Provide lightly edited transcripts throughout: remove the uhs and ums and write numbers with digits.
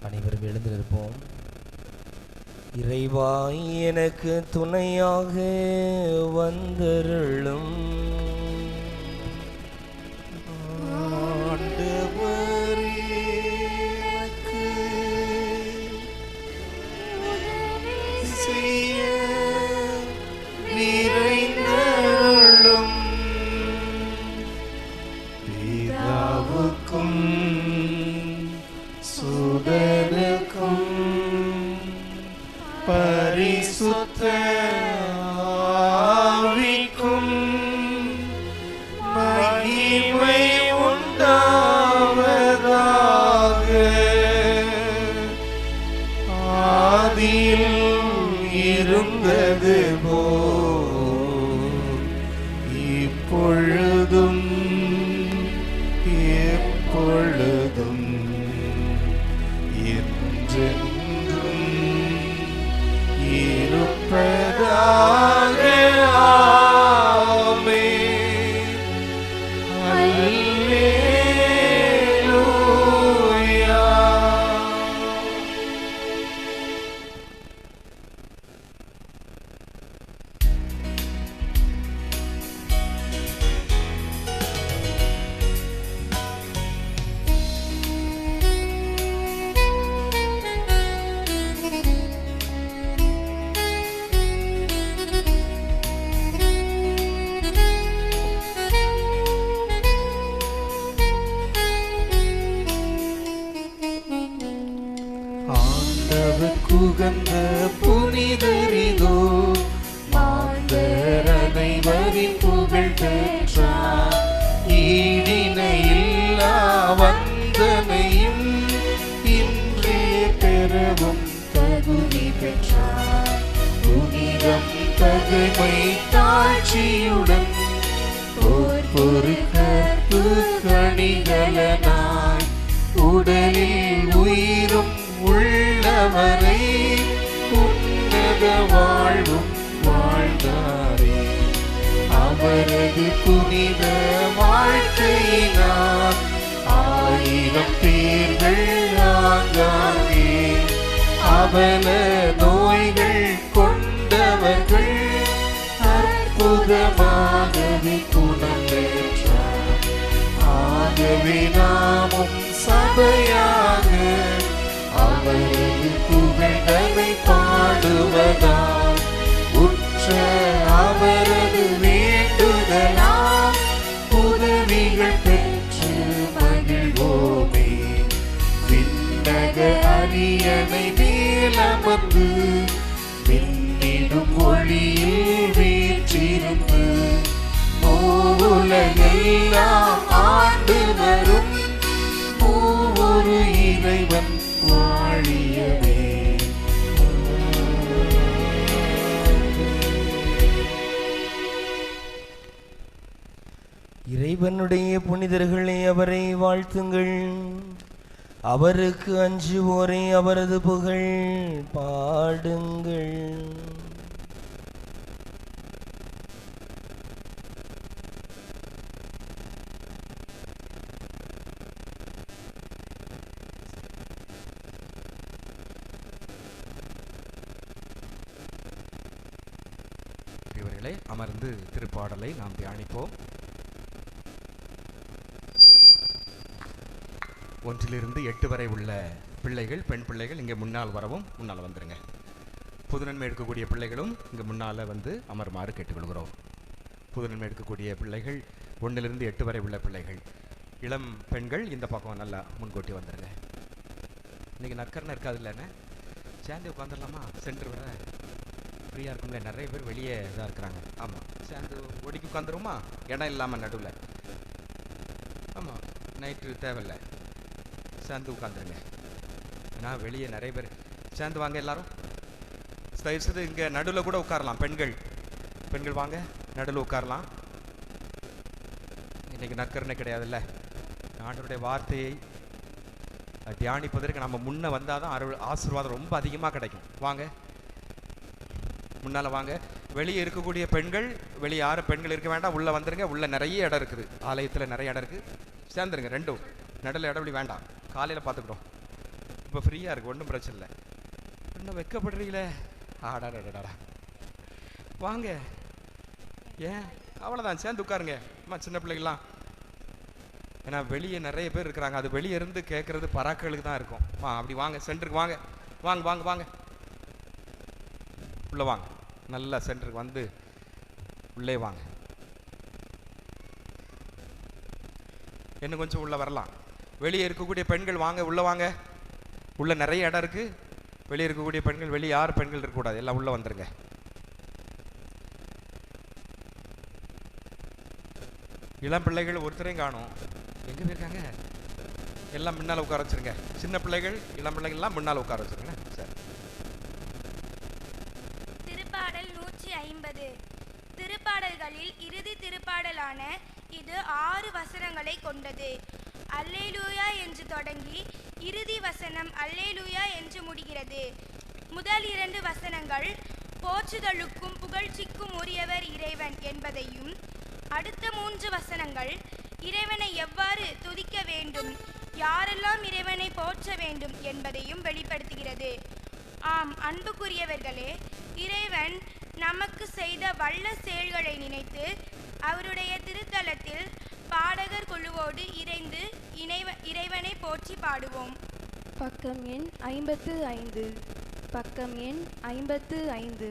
அனைவரும் எழுந்து நிற்போம். இறைவா எனக்கு துணையாக வந்தருளும். பரிசுத்த ஆவிக்கும் மகிமை உண்டாவதாக. ஆதியில் இருந்தது போல் இப்பொழுதும் எப்பொழுதும் என்றென்றும் இருப்பதாக. ஆமென். அல்லேலூயா. ஆண்டவருக்குகந்த புனிதரிதோ மாந்தர் அனைவரின் புகழ் பெற்றார். ஈடிணையில்லா வந்தனையும் இன்றே பெறவும் தகுதி பெற்றார். புனிதம் தகுமை தாழ்ச்சியுடன் ஒரு கற்பு கணிகளனாய் உடலில் உயிரும் உள்ளவரை உன்னத வாழ்வும் வாழ்ந்தாரே. அவரது புனித வாழ்க்கையினால் 1000 பேர்கள் ஆங்காங்கே அவல நோய்கள் கொண்டவர்கள் அற்புதமாகவே குணம் பெற்றார். ஆகவே நாமும் சபையாக அவரது புகழ்களை பாடுவதால் உற்ற அவரது வேண்டுதலாம் உதவிகள் பெற்று மகிழ்வோமே. விண்ணக அரியணை மேலமர்ந்து விண்ணிடும் ஒளியில் வீற்றிருந்து உலகெல்லாம் ஆண்டு வரும் ஒவ்வொரு இறைவன் வாழியவே. இறைவனுடைய புனிதர்களே அவரை வாழ்த்துங்கள். அவருக்கு அஞ்சுவோரை அவரது புகழ் பாடுங்கள். அமர்ந்து திருப்பாடலை நாம் தியானிப்போம். 1 to 8 வரை உள்ள பிள்ளைகள், பெண் பிள்ளைகள் இங்கே முன்னால் வரவும், முன்னால் வந்துருங்க. புதுநன்மை எடுக்கக்கூடிய பிள்ளைகளும் இங்கே முன்னால் வந்து அமருமாறு கேட்டுக்கொள்கிறோம். புதுநன்மை எடுக்கக்கூடிய பிள்ளைகள் 1 to 8 வரை உள்ள பிள்ளைகள், இளம் பெண்கள் இந்த பக்கம் நல்லா முன்கூட்டி வந்துடுங்க. இன்றைக்கி நற்கரணை இருக்காது இல்லைண்ணே, சேர்ந்து உட்காந்துடலாமா? சென்டர் வர ஃப்ரீயாக இருக்கும்ல, நிறைய பேர் வெளியே இதாக இருக்கிறாங்க. ஆமாம், சேர்ந்து ஒடிக்கு உட்காந்துருமா? இடம் இல்லாமல் நடுவில். ஆமாம், நைட்டு தேவையில்லை, சேர்ந்து உட்காந்துருங்க. ஏன்னா வெளியே நிறைய பேர் சேர்ந்து வாங்க. எல்லாரும் தயவுசெய்து இங்கே நடுவில் கூட உட்காரலாம். பெண்கள் வாங்க, நடுவில் உட்காரலாம். இன்றைக்கி நற்கருணை கிடையாதுல்ல, ஆண்டவருடைய வார்த்தையை தியானிப்பதற்கு நம்ம முன்ன வந்தால் தான் ஆசீர்வாதம் ரொம்ப அதிகமாக கிடைக்கும். வாங்க, முன்னால் வாங்க. வெளியே இருக்கக்கூடிய பெண்கள், வெளியே யாரும் பெண்கள் இருக்க வேண்டாம், உள்ளே வந்துடுங்க. உள்ளே நிறைய இடம் இருக்குது, ஆலயத்தில் நிறைய இடம் இருக்குது. சேர்ந்துருங்க. ரெண்டும் நடுவில் இடவெளி வேண்டாம், காலையில் பார்த்துக்கிட்டோம். இப்போ ஃப்ரீயாக இருக்குது, ஒன்றும் பிரச்சனை இல்லை. இன்னும் வெக்கப்படுறீங்களே, ஆடாடாடாடா வாங்க. ஏன் அவ்வளோதான், சேர்ந்து உட்காருங்க. அம்மா சின்ன பிள்ளைங்களாம், ஏன்னா வெளியே நிறைய பேர் இருக்கிறாங்க, அது வெளியே இருந்து கேட்குறது பராக்களுக்கு தான் இருக்கும். அப்படி வாங்க, சென்டருக்கு வாங்க, வாங்க வாங்க வாங்க, உள்ளே வாங்க, நல்லா சென்டருக்கு வந்து உள்ளே வாங்க. இன்னும் கொஞ்சம் உள்ளே வரலாம். வெளியே இருக்கக்கூடிய பெண்கள் வாங்க, உள்ளே வாங்க. உள்ளே நிறைய இடம் இருக்குது. வெளியே இருக்கக்கூடிய பெண்கள், வெளியே யார் பெண்கள் இருக்கக்கூடாது, எல்லாம் உள்ளே வந்துருங்க. இளம் பிள்ளைகள் ஒருத்தரையும் காணும், எங்கே போயிருக்காங்க? எல்லாம் முன்னால் உட்கார வச்சுருங்க. சின்ன பிள்ளைகள், இளம் பிள்ளைகள்லாம் முன்னால் உட்கார வச்சுருங்க. சரி. திருப்பாடல் 150. திருப்பாடல்களில் இறுதி திருப்பாடலான இது 6 வசனங்களை கொண்டது. அல்லேலூயா என்று தொடங்கி இறுதி வசனம் அல்லேலூயா என்று முடிகிறது. முதல் 2 வசனங்கள் போற்றுதலுக்கும் புகழ்ச்சிக்கும் உரியவர் இறைவன் என்பதையும், அடுத்த 3 வசனங்கள் இறைவனை எவ்வாறு துதிக்க வேண்டும், யாரெல்லாம் இறைவனை போற்ற வேண்டும் என்பதையும் வெளிப்படுத்துகிறது. ஆம் அன்புக்குரியவர்களே, இறைவன் நமக்கு செய்த வல்ல செயல்களை நினைத்து அவருடைய திருத்தலத்தில் பாடகர் குழுவோடு இணைந்து இறைவனை போற்றி பாடுவோம். பக்கம் எண் 55. பக்கம் எண் 55.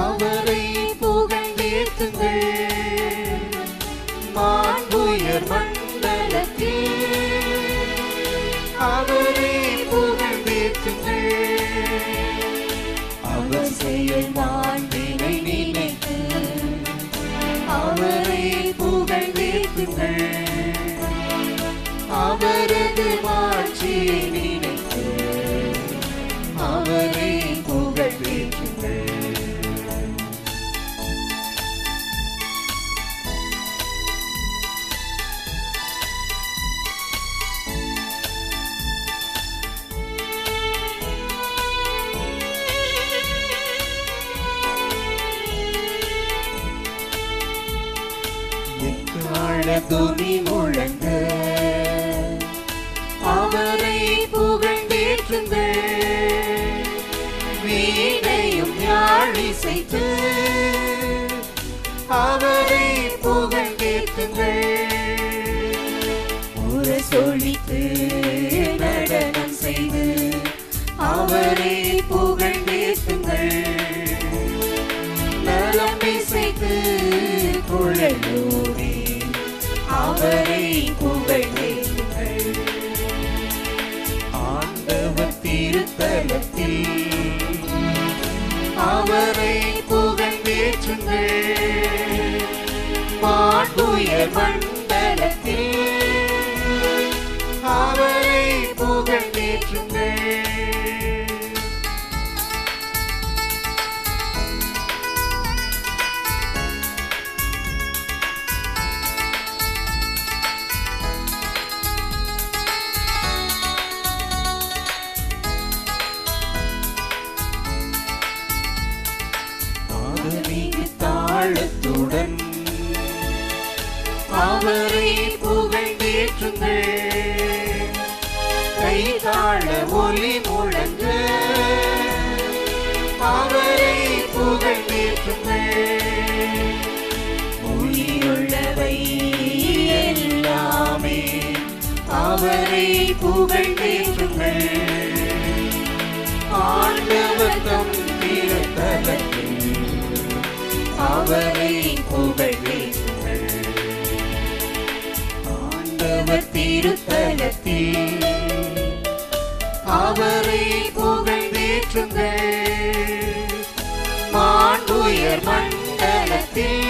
அவரை புகழ்ந்தேத்துங்கள், மாண்புயர் மண்டலத்தில் அவரை புகழ்ந்தேத்துங்கள். அவர் செயல் மாண்பினை நினைத்து அவரை புகழ்ந்தேத்துங்கள், அவரது மாட்சியை நினைத்து அவரை புகழ்ந்தேத்துங்கள். துணி முழங்க அவரை புகழ்ந்தேற்றுங்கள், வீணையும் யாழிசைத்து அவரை புகழ்ந்தேற்றுங்கள், உரசொலித்து நடனம் செய்து அவரை புகழ்ந்தேற்றுங்கள், நலம் இசைத்து குழலூரி அவரை புகழ்ந்தேற்றுங்கள். ஆண்டவர் திருத்தலத்தில் அவரை புகழ்ந்தேற்றுங்கள், மாண்புயர் மண்டலத்தில் அவரை புகழ்ந்தேற்றுங்கள். தாளத்துடன் அவரை புகழ்ந்தேற்றுங்கள், கைதாள ஒலி முழங்க அவரை புகழ்ந்தேற்றுங்கள், உயிருள்ளவை எல்லாமே அவரை புகழ்ந்தேற்றுங்கள், ஆண்டவர் தம் திருத்தலத்தில் அவரை புகழ்ந்தேற்றுங்கள், ஆண்டவர் திருத்தலத்தில் அவரை புகழ்ந்தேற்றுங்கள், மாண்புயர் மண்டலத்தில்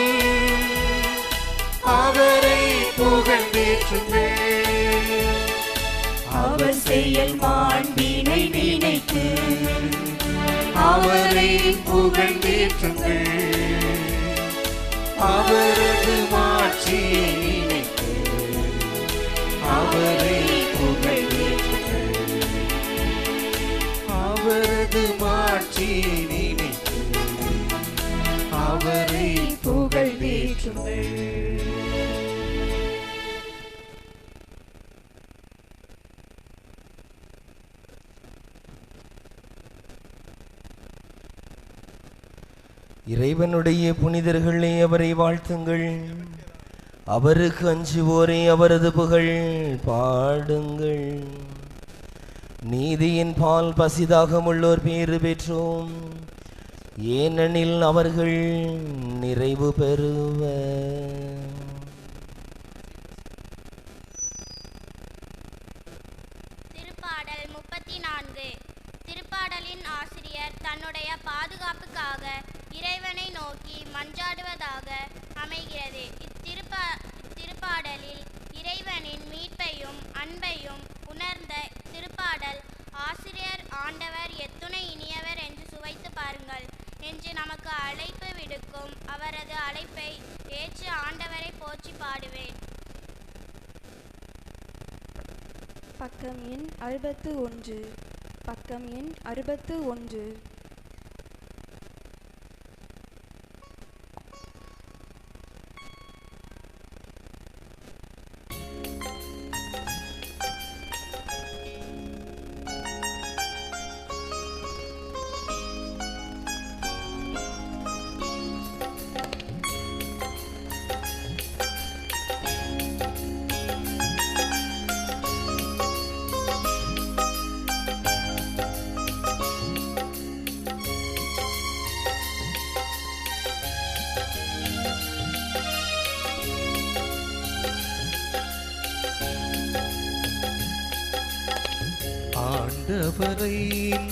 அவரை புகழ்ந்தேற்றுங்கள். தேற்றுங்கள். அவர் செயல் மாண்பினை நினைத்து அவரை புகழ்ந்தேற்றுங்கள். அவரது மாட்சியை நினைத்து அவரை புகழ்ந்தேற்றுங்கள். அவரது மாட்சியை நினைத்து அவரை புகழ்ந்தேற்றுங்கள். இறைவனுடைய புனிதர்களே அவரை வாழ்த்துங்கள். அவருக்கு அஞ்சுவோரே அவரது புகழ் பாடுங்கள். நீதியின் பால் பசிதாகமுள்ளோர் பேறு பெற்றோம், ஏனெனில் அவர்கள் நிறைவு பெறுவர். திருப்பாடல் 34. திருப்பாடலின் ஆசிரியர் தன்னுடைய பாதுகாப்புக்காக இறைவனை நோக்கி மன்றாடுவதாக அமைகிறது. இத்திருப்பாடலில் இறைவனின் மீட்பையும் அன்பையும் உணர்ந்த திருப்பாடல் ஆசிரியர் ஆண்டவர் எத்துணை இனியவர் என்று சுவைத்து பாருங்கள் என்று நமக்கு அழைப்பு விடுக்கும். அவரது அழைப்பை ஏற்று ஆண்டவரை போற்றி பாடுவேன். பக்கம் எண் 61. பக்கம் எண் 61. ஆண்டவரை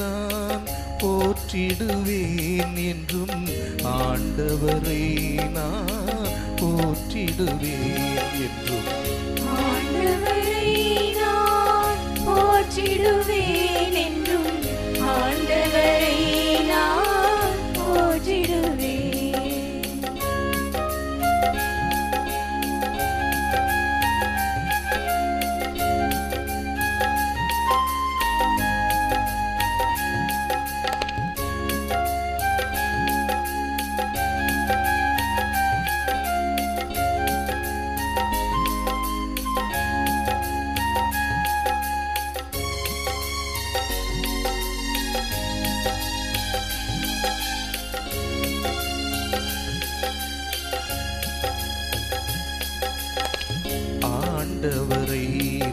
நான் போற்றிடுவேன் என்றும் ஆண்டவரை நான் போற்றிடுவேன் என்றும் ஆண்டவரை நான் போற்றிடுவேன் என்றும் ஆண்டவரை நான் போற்றிடுவேன். ஆண்டவரை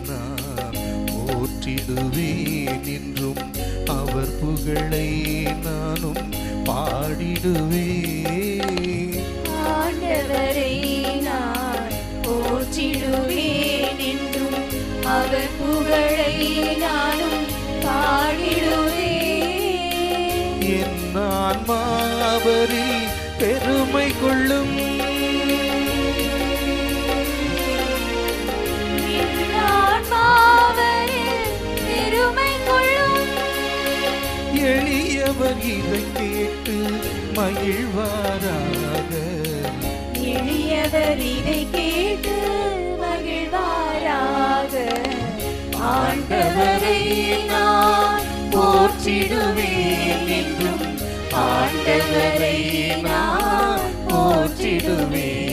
நான் போற்றிடுவேன் என்றும் அவர் புகழை நானும் பாடிடுவேன். ஆண்டவரை நான் போற்றிடுவேன் என்றும் அவர் புகழை நானும் பாடிடுவேன். என் ஆன்மா அவரில் பெருமை கொள்ளும். எளியவர் இதை கேட்டு மகிழ்வாராக. எளியவர் இதை கேட்டு மகிழ்வாராக. ஆண்டவரை நான் போற்றிடுவேன் என்றும் ஆண்டவரை நான் போற்றிடுவேன்.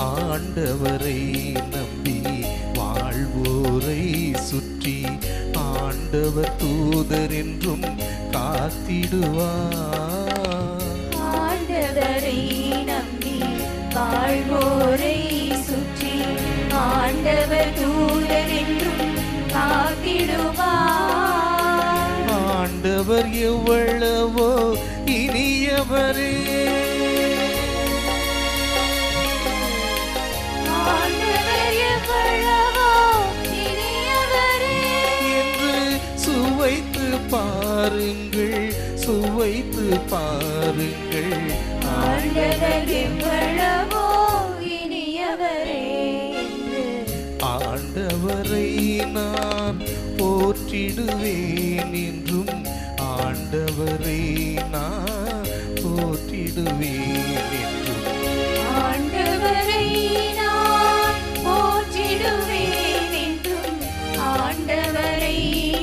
ஆண்டவரை நம்பி வாழ்வோரை சுற்றி ஆண்டவர் தூதர் என்றும் காத்திடுவார். ஆண்டவரை நம்பி வாழ்வோரை சுற்றி ஆண்டவர் தூதர் என்றும் காத்திடுவார். ஆண்டவர் எவ்வளவோ இனியவரே, ஆண்டவர் எவ்வளவோ இனியவரே என்று சுவைத்து பாருங்கள், சுவைத்து பாருங்கள். ஆண்டவர் எவ்வளவோ இனியவரே என்று ஆண்டவரை நான் போற்றிடுவேன் என்றும், ஆண்டவரை நான் போற்றிடுவேன் என்றும். ஆண்டவரை நான் போற்றிடுவேன் என்றும், ஆண்டவரை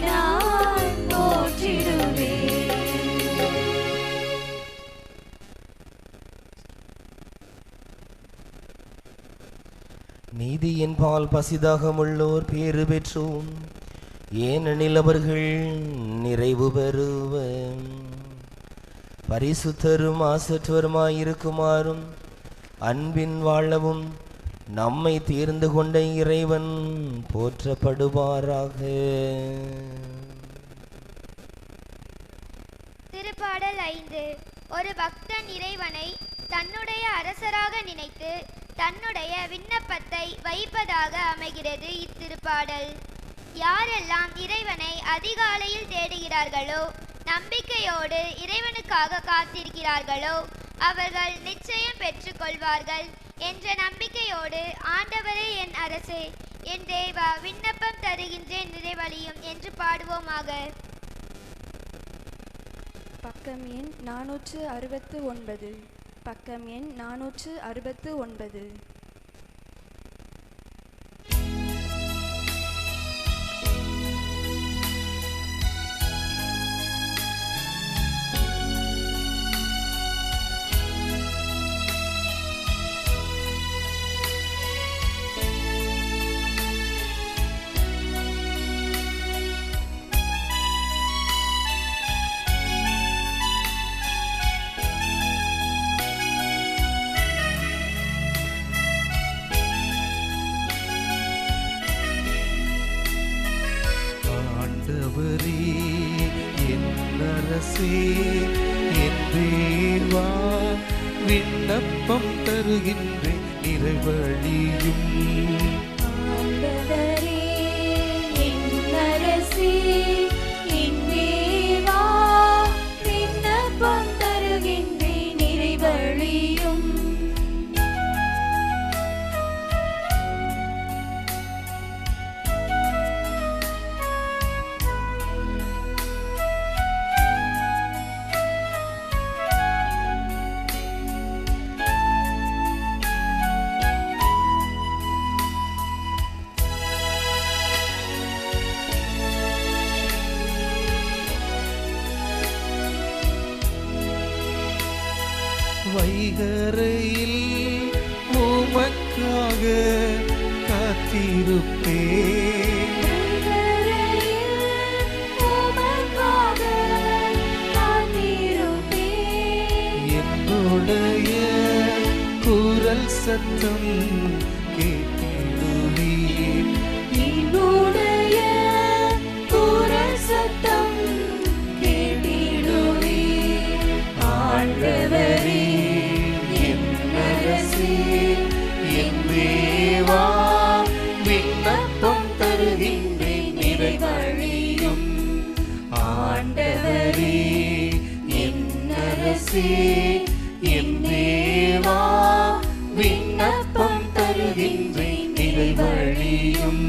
நான் போற்றிடுவேன். நீதியின் பால் பசிதாகமுள்ளோர் பேறு பெற்றோம், ஏனெனில் அவர்கள் நிறைவு பெறுவர். பரிசுத்தரும் ஆசற்றவருமாயிருக்குமாறும் அன்பின் வாழவும் நம்மை தேர்ந்து கொண்ட இறைவன் போற்றப்படுவாராக. திருப்பாடல் 5. ஒரு பக்தன் இறைவனை தன்னுடைய அரசராக நினைத்து தன்னுடைய விண்ணப்பத்தை வைப்பதாக அமைகிறது இத்திருப்பாடல். யாரெல்லாம் இறைவனை அதிகாலையில் தேடுகிறார்களோ, நம்பிக்கையோடு இறைவனுக்காக காத்திருக்கிறார்களோ, அவர்கள் நிச்சயம் பெற்றுக்கொள்வார்கள் என்ற நம்பிக்கையோடு ஆண்டவரே என் அரசே, என் தேவா, விண்ணப்பம் தருகின்றேன் நிறைவழியும் என்று பாடுவோமாக. பக்கம் எண் 469. பக்கம் எண் 469. ஆண்டவரே என் அரசே, என் தேவா, விண்ணப்பம் தருகின்றேன் நிறைவழியும். ஆண்டவரே என் அரசே, என் தேவா, விண்ணப்பம் தருகின்றேன் நிறைவழியும். வைகரையில் உமக்காக காத்திருப்பேன், உமக்காக காத்திருப்பேன். என்னுடைய குரல் சத்தம் கேட்டிடுவீர், என்னுடைய குரல் சத்தம் கேட்டிடுவீர். ஆண்டவரே என் அரசே, என் தேவா, விண்ணப்பம் தருகின்றேன் நிறைவழியும். ஆண்டவரே என் அரசே, என் தேவா, விண்ணப்பம் தருகின்றேன் நிறைவழியும்.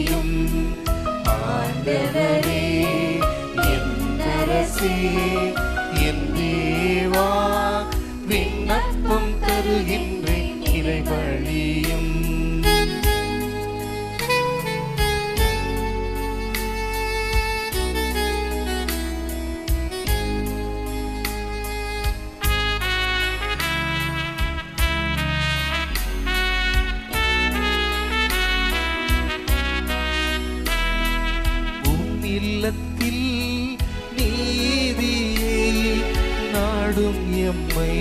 வழியும் ஆண்டவரே என் அரசே என் தேவா விண்ணப்பம் தருகின்றேன் இறைவழியும். இல்லத்தில் நீதியை நாடும் எம்மை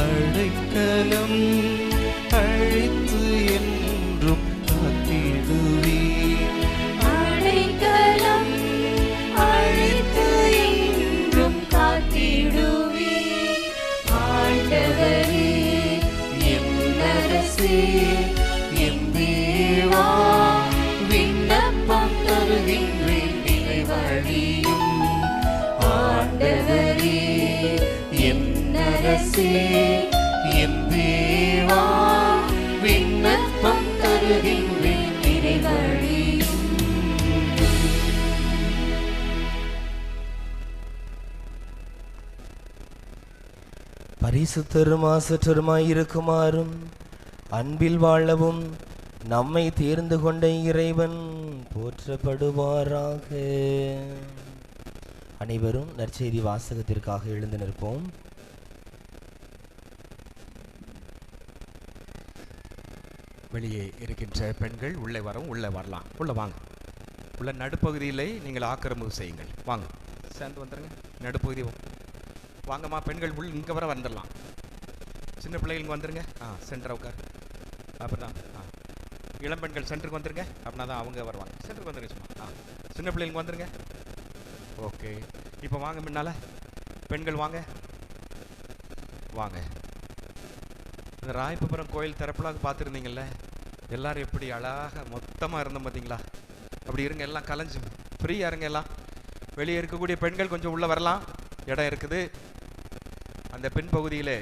அடைக்கலம் அழைத்து என்றும் காத்திடுவே அடைக்கலம் அழைத்து என்றும் காத்திடுவே ஆண்டவரே என் தேவா விண்ணப்பம் தருகின்றேன் இறைவழியும் ஆண்டவரே என் அரசே என் தேவா விண்ணப்பம் தருகின்றேன் இறைவழியும். பரிசுத்தரும் மாசற்றருமாயிருக்குமாறும் அன்பில் வாழவும் நம்மை தேர்ந்து கொண்ட இறைவன் போற்றப்படுவாராக. அனைவரும் நற்செய்தி வாசகத்திற்காக எழுந்து நிற்போம். வெளியே இருக்கின்ற பெண்கள் உள்ளே வரலாம். உள்ளே வாங்க. உள்ள நடுப்பகுதியிலே நீங்கள் ஆக்கிரமிப்பு செய்யுங்கள். வாங்க, சேர்ந்து வந்துடுங்க. நடுப்பகுதி வாங்கம்மா. பெண்கள் இங்கே வர வந்துடலாம். சின்ன பிள்ளைகளுக்கு வந்துடுங்க. சென்டரை உட்கார். அப்படிதான். இளம் பெண்கள் சென்டருக்கு வந்துருங்க. அப்படின்னா தான் அவங்க வருவாங்க. சென்டருக்கு வந்துருங்க. சும்மா சின்ன பிள்ளைகளுக்கு வந்துருங்க. ஓகே, இப்போ வாங்க. முன்னால் பெண்கள் வாங்க. இந்த ராயப்பபுரம் கோயில் திறப்புலாக பார்த்துருந்தீங்கல்ல, எல்லாரும் எப்படி அழகாக மொத்தமாக இருந்தோம் பார்த்தீங்களா? அப்படி இருங்க, எல்லாம் கலைஞ்சு ஃப்ரீயாக இருங்க. எல்லாம் வெளியே இருக்கக்கூடிய பெண்கள் கொஞ்சம் உள்ளே வரலாம், இடம் இருக்குது. அந்த பின் பகுதியில்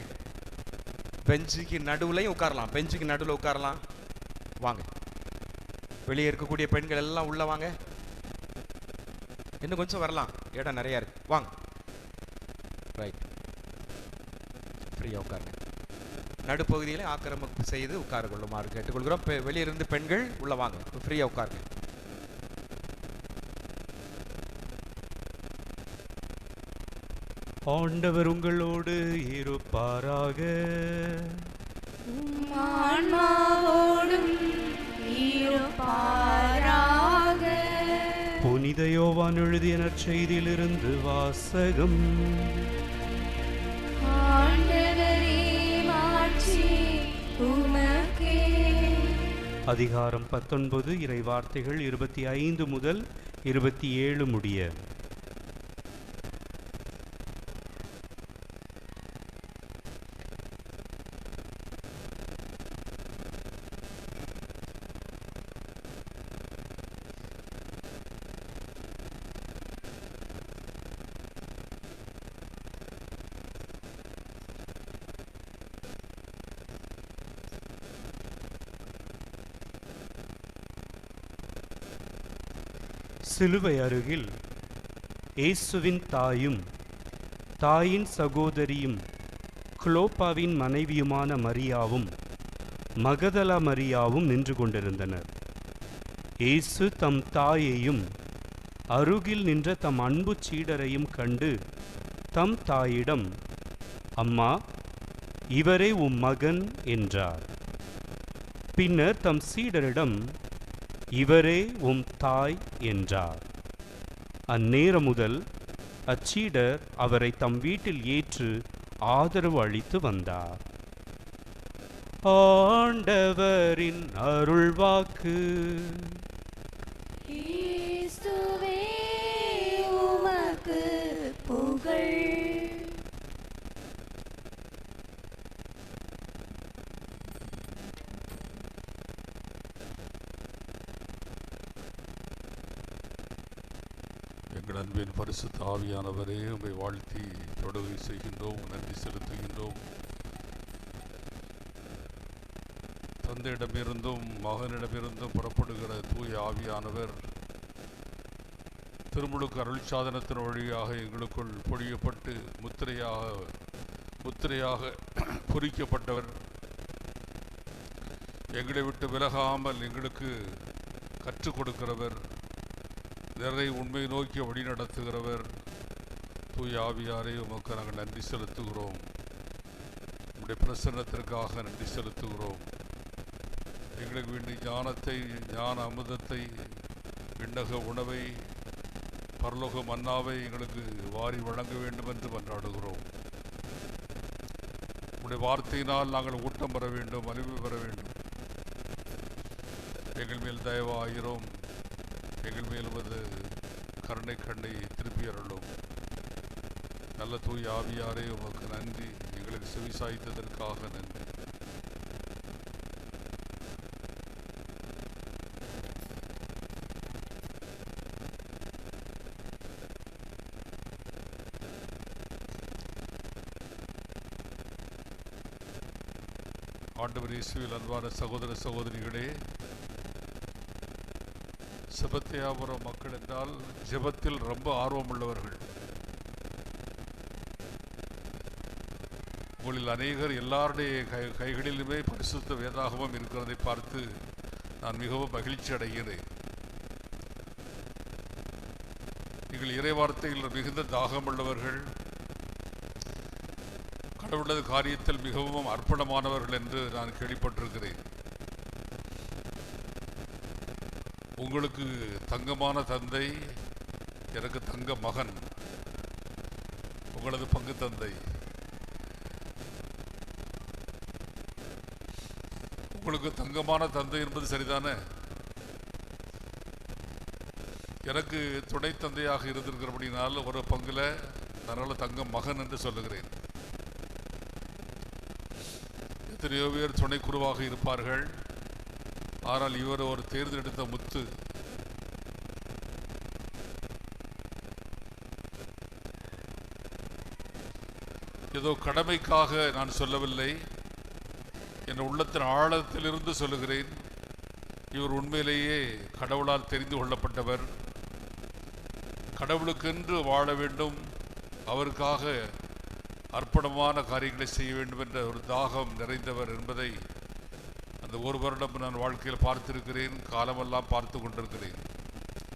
பெஞ்சுக்கு நடுவுலையும் உட்காரலாம். பெஞ்சுக்கு நடுவில் உட்காரலாம். வாங்க. வெளியே இருக்கக்கூடிய பெண்கள் எல்லாம் உள்ளே வாங்க. இன்னும் கொஞ்சம் வரலாம், இடம் நிறையா இருக்கு. வாங்க. ரைட், ஃப்ரீயாக உட்காருங்க. நடுப்பகுதியில் ஆக்கிரமிப்பு செய்து உட்கார கொள்ளுமாறு கேட்டுக்கொள்கிறோம். வெளியிருந்து பெண்கள் உள்ளே வாங்க, ஃப்ரீயாக உட்காருங்க. ஆண்டவர் உங்களோடு இருப்பாராக. ஆன்மாவோடும் இருப்பாராக. புனித யோவான் எழுதிய நற்செய்தியிலிருந்து வாசகம். ஆண்டவரே மாட்சி உமக்கே. அதிகாரம் 19, இறை வார்த்தைகள் 25 முதல் 27 முடிய. சிலுவை அருகில் இயேசுவின் தாயும் தாயின் சகோதரியும் குலோப்பாவின் மனைவியுமான மரியாவும் மகதலா மரியாவும் நின்று கொண்டிருந்தனர். இயேசு தம் தாயையும் அருகில் நின்ற தம் அன்பு சீடரையும் கண்டு தம் தாயிடம், அம்மா, இவரே உம் மகன் என்றார். பின்னர் தம் சீடரிடம், இவரே உம் தாய் என்றார். அந்நேரம் முதல் அச்சீடர் அவரை தம் வீட்டில் ஏற்று ஆதரவு அளித்து வந்தார். ஆண்டவரின் அருள்வாக்கு. இயேசுவே உமக்கு புகழ். எங்கள் அன்பின் பரிசுத்த ஆவியானவரே, உம்மை வாழ்த்தி தொடுகை செய்கின்றோம், நன்றி செலுத்துகின்றோம். தந்தையிடமிருந்தும் மகனிடமிருந்தும் புறப்படுகிற தூய ஆவியானவர் திருமுழுக்கு அருள் சாதனத்தின் வழியாக எங்களுக்குள் பொழியப்பட்டு முத்திரையாக பொறிக்கப்பட்டவர். எங்களை விட்டு விலகாமல் எங்களுக்கு கற்றுக் கொடுக்கிறவர், நிறை உண்மை நோக்கி வழி நடத்துகிறவர். தூய ஆவியாரே, உமக்கு நாங்கள் நன்றி செலுத்துகிறோம். உங்களுடைய பிரசன்னத்திற்காக நன்றி செலுத்துகிறோம். எங்களுக்கு வேண்டிய ஞானத்தை, ஞான அமுதத்தை, விண்ணக உணவை, பரலோக மன்னாவை எங்களுக்கு வாரி வழங்க வேண்டும் என்று மன்றாடுகிறோம். உங்களுடைய வார்த்தையினால் நாங்கள் ஊட்டம் பெற வேண்டும், அறிவு பெற வேண்டும். எங்கள் மேல் தயவாயிரும், எங்கள் மேல் வந்து கருணை கண்ணை திருப்பி அருளும். நல்ல தூய ஆவியாரே, உமக்கு நன்றி. எங்களுக்கு செவிசாய்த்ததற்காக நன்றி. ஆண்டவர் இயேசுவில் அன்பான சகோதர சகோதரிகளே, செபத்தியாபுரம் மக்கள் என்றால் ஜெபத்தில் ரொம்ப ஆர்வமுள்ளவர்கள். உங்களில் அநேகர் எல்லாருடைய கைகளிலுமே பரிசுத்த வேதாகமம் இருக்கிறதை பார்த்து நான் மிகவும் மகிழ்ச்சி அடைகிறேன். நீங்கள் இறைவார்த்தையில் மிகுந்த தாகமுள்ளவர்கள், கடவுளது காரியத்தில் மிகவும் அர்ப்பணமானவர்கள் என்று நான் கேள்விப்பட்டிருக்கிறேன். உங்களுக்கு தங்கமான தந்தை, எனக்கு தங்க மகன், உங்களது பங்கு தந்தை. உங்களுக்கு தங்கமான தந்தை என்பது சரிதானே? எனக்கு துணை தந்தையாக இருந்திருக்கிறபடினால் ஒரு பங்குல அதனால தங்க மகன் என்று சொல்லுகிறேன். எத்தனையோ பேர் துணை குருவாக இருப்பார்கள், ஆனால் இவர் ஒரு தேர்ந்தெடுத்த முத்து. ஏதோ கடமைக்காக நான் சொல்லவில்லை, என் உள்ளத்தின் ஆழத்திலிருந்து சொல்லுகிறேன். இவர் உண்மையிலேயே கடவுளால் தெரிந்து கொள்ளப்பட்டவர், கடவுளுக்கென்று வாழ வேண்டும், அவருக்காக அர்ப்பணமான காரியங்களை செய்ய வேண்டும் என்ற ஒரு தாகம் நிறைந்தவர் என்பதை அந்த ஒரு வருடம் நான் வாழ்க்கையில் பார்த்திருக்கிறேன், காலமெல்லாம் பார்த்து கொண்டிருக்கிறேன்.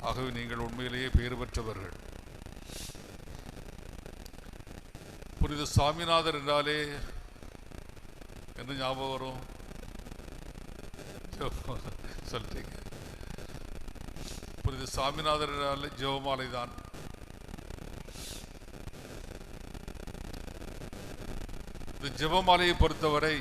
ஆகவே நீங்கள் உண்மையிலேயே பெயர் பெற்றவர்கள். புனித சாமிநாதர் என்றாலே என்ன ஞாபகம் வரும்? சொல்லிட்டீங்க. புனித சாமிநாதர் என்றாலே ஜெபமாலை தான். இந்த ஜெபமாலையை பொறுத்தவரை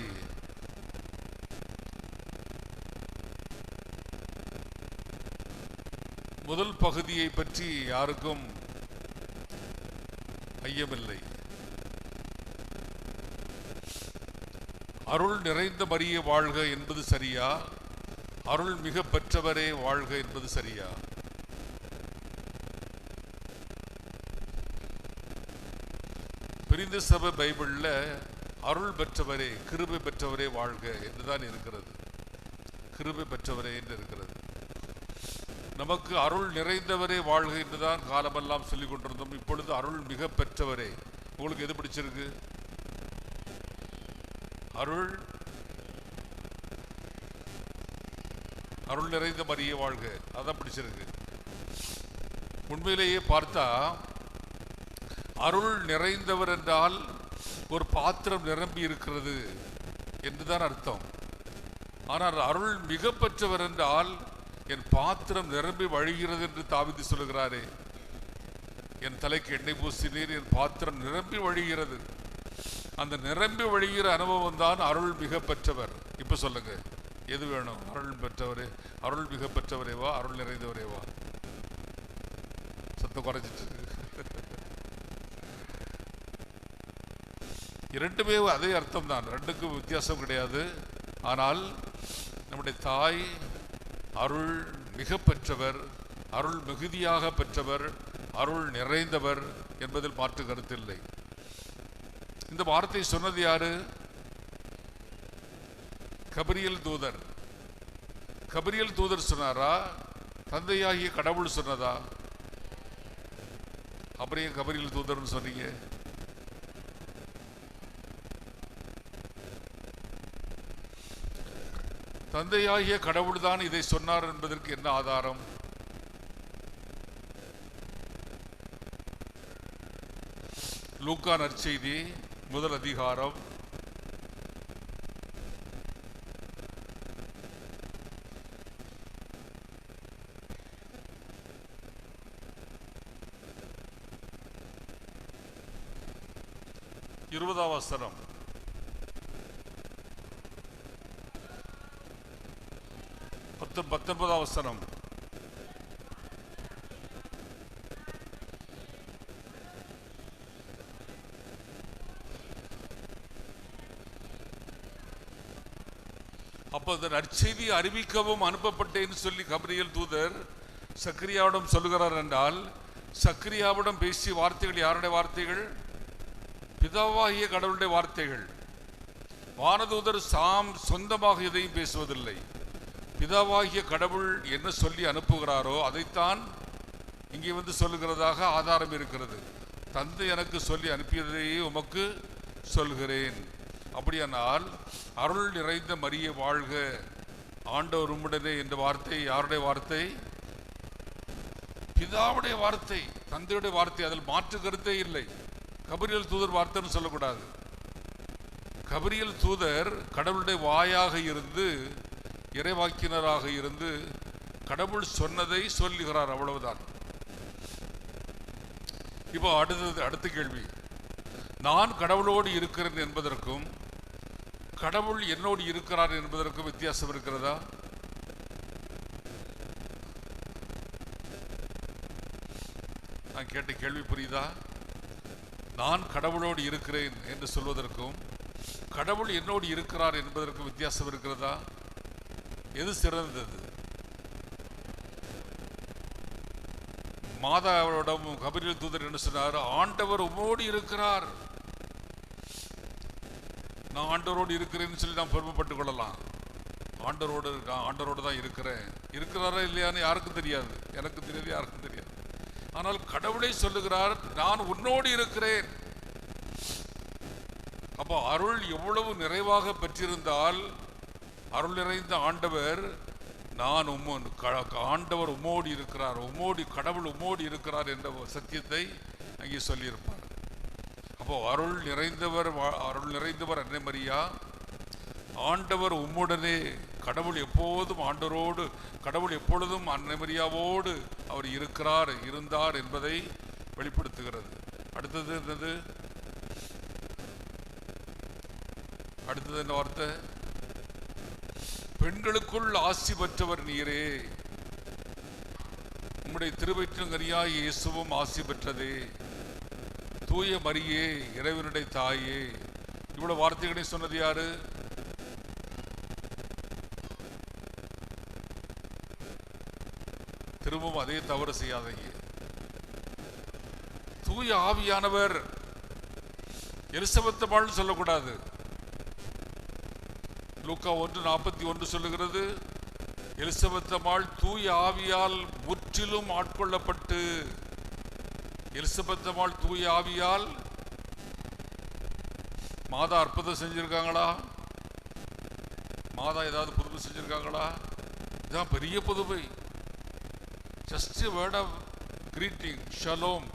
முதல் பகுதியை பற்றி யாருக்கும் ஐயமில்லை. அருள் நிறைந்த மரியே வாழ்க என்பது சரியா, அருள் மிக பெற்றவரே வாழ்க என்பது சரியா? பிரிந்த சபை பைபிள்ல அருள் பெற்றவரே, கிருபை பெற்றவரே வாழ்க என்றுதான் இருக்கிறது. கிருபை பெற்றவரே என்று இருக்கிறது. நமக்கு அருள் நிறைந்தவரே வாழ்க என்றுதான் காலமெல்லாம் சொல்லிக் கொண்டிருந்தோம். இப்பொழுது அருள் மிக பெற்றவரே. உங்களுக்கு எது பிடிச்சிருக்கு? அருள் அருள் நிறைந்த மரியே வாழ்க, அதான் பிடிச்சிருக்கு. உண்மையிலேயே பார்த்தா அருள் நிறைந்தவர் என்றால் ஒரு பாத்திரம் நிரம்பி இருக்கிறது என்றுதான் அர்த்தம். ஆனால் அருள் மிக பெற்றவர் என்றால் என் பாத்திரம் நிரம்பி வழிகிறது என்று தாவீது சொல்லுகிறாரே. என் தலைக்கு எண்ணெய் பூசினீர், என் பாத்திரம் நிரம்பி வழிகிறது. அந்த நிரம்பி வழிகிற அனுபவம் தான் அருள் மிக பெற்றவர். இப்ப சொல்லுங்க, எது வேணும்? அருள் பெற்றவரே, அருள் மிக பெற்றவரேவா, அருள் நிறைந்தவரேவா? சத்தம் குறைஞ்சிட்டு. இரண்டுமே அதே அர்த்தம் தான், ரெண்டுக்கும் வித்தியாசம் கிடையாது. ஆனால் நம்முடைய தாய் அருள் மிக பெற்றவர், அருள் மிகுதியாக பெற்றவர், அருள் நிறைந்தவர் என்பதில் மாற்று கருத்தில்லை. இந்த வார்த்தை சொன்னது யாரு? கபிரியல் தூதர். கபிரியல் தூதர் சொன்னாரா, தந்தையாகிய கடவுள் சொன்னதா? அப்புறம் கபிரியல் தூதர்னு சொன்னீங்க? தந்தையாகிய கடவுள் தான் இதை சொன்னார் என்பதற்கு என்ன ஆதாரம்? லூக்கா நற்செய்தி முதல் அதிகாரம் 20ஆம் வசனம். பத்தொன்பதாம் வசனம். அப்போ அந்த நற்செய்தி அறிவிக்கவும் அனுப்பப்பட்டேன்னு சொல்லி கபிரியல் தூதர் சக்கரியாவிடம் சொல்லுகிறார் என்றால், சக்கரியாவிடம் பேசிய வார்த்தைகள் யாருடைய வார்த்தைகள்? பிதாவாகிய கடவுளுடைய வார்த்தைகள். வானதூதர் சொந்தமாக எதையும் பேசுவதில்லை. பிதாவாகிய கடவுள் என்ன சொல்லி அனுப்புகிறாரோ அதைத்தான் இங்கே வந்து சொல்லுகிறதாக ஆதாரம் இருக்கிறது. தந்தை எனக்கு சொல்லி அனுப்பியதையே உமக்கு சொல்கிறேன். அப்படியானால் அருள் நிறைந்த மரியே வாழ்க, ஆண்டவர் உம்முடனே என்ற வார்த்தை யாருடைய வார்த்தை? பிதாவுடைய வார்த்தை, தந்தையுடைய வார்த்தை. அதில் மாற்று கருத்தே இல்லை. கபிரியல் தூதர் வார்த்தைன்னு சொல்லக்கூடாது. கபிரியல் தூதர் கடவுளுடைய வாயாக இருந்து, இறைவாக்கினராக இருந்து கடவுள் சொன்னதை சொல்லுகிறார், அவ்வளவுதான். இப்போ அடுத்த கேள்வி, நான் கடவுளோடு இருக்கிறேன் என்பதற்கும் கடவுள் என்னோடு இருக்கிறார் என்பதற்கும் வித்தியாசம் இருக்கிறதா? நான் கேட்ட கேள்வி புரியுதா? நான் கடவுளோடு இருக்கிறேன் என்று சொல்வதற்கும் கடவுள் என்னோடு இருக்கிறார் என்பதற்கும் வித்தியாசம் இருக்கிறதா? எது சிறந்தது? மாதாவிடம் கபிரியல் தூதர் என்ன சொன்னார்? ஆண்டவர் உம்மோடு இருக்கிறார். நான் ஆண்டவரோடு இருக்கிறேன்னு சொல்லி நான் பெருமைப்பட்டுக் கொள்ளலாம். ஆண்டவரோடு தான் இருக்கிறேன். இருக்கிறாரா இல்லையான்னு யாருக்கும் தெரியாது, எனக்கு தெரியாது, யாருக்கும் தெரியாது. ஆனால் கடவுளை சொல்லுகிறார், நான் உன்னோடு இருக்கிறேன். அப்போ அருள் எவ்வளவு நிறைவாக பெற்றிருந்தால், அருள் நிறைந்த ஆண்டவர், நான் ஆண்டவர் உம்மோடு இருக்கிறார், கடவுள் உம்மோடு இருக்கிறார் என்ற சத்தியத்தை அங்கே சொல்லியிருப்பார். அப்போ அருள் நிறைந்தவர் அன்னை மரியா, ஆண்டவர் உம்முடனே, கடவுள் எப்போதும் ஆண்டவரோடு, கடவுள் எப்பொழுதும் அன்னை மரியாவோடு அவர் இருந்தார் என்பதை வெளிப்படுத்துகிறது. அடுத்தது என்னது? அடுத்தது என்ன வார்த்தை? பெண்களுக்குள் ஆசி பெற்றவர் நீரே, உம்முடைய திருவயிற்றுங்கனியாய் இயேசுவும் ஆசி பெற்றதே. தூய மரியே, இறைவனுடைய தாயே. இவ்வளவு வார்த்தைகளை சொன்னது யாரு? திரும்பவும் அதே தவறு செய்யாதீங்க. தூய ஆவியானவர். எலிசபெத் அம்மாள் சொல்லக்கூடாது. லூக்கா 1:41 சொல்லுகிறது, எலிசபெத் அம்மாள் தூய ஆவியால் முற்றிலும் ஆட்கொள்ளப்பட்டு. எலிசபெத் அம்மாள் தூய ஆவியால். மாதா அற்புதம் செஞ்சிருக்காங்களா? மாதா ஏதாவது புதுமை செஞ்சிருக்காங்களா? இதுதான் பெரிய புதுமை. Just word of greeting, shalom,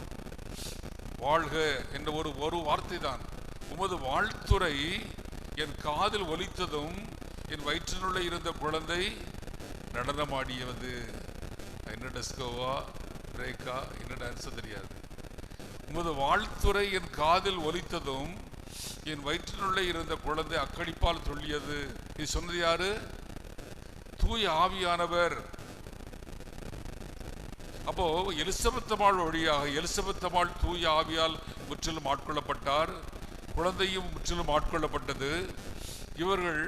வாழ்க என்ற ஒரு வார்த்தை தான். உமது வாழ்த்துரை என் காதில் ஒலித்ததும் என் வயிற்றினுள்ள இருந்த குழந்தை நடனமாடியது. என்ன டெஸ்கோவா, பிரேக்கா, என்ன டான்ஸ் தெரியாது. உமது வாழ்த்துரை என் காதில் ஒலித்ததும் என் வயிற்றினுள்ள இருந்த குழந்தை அக்களிப்பால் துள்ளியது. இது சொன்னது யாரு? தூய ஆவியானவர். அப்போ எலிசபெத் அம்மாள் வழியாக, எலிசபெத் அம்மாள் தூய ஆவியால் முற்றிலும் ஆட்கொள்ளப்பட்டார், குழந்தையும் முற்றிலும் ஆட்கொள்ளப்பட்டது. இவர்கள்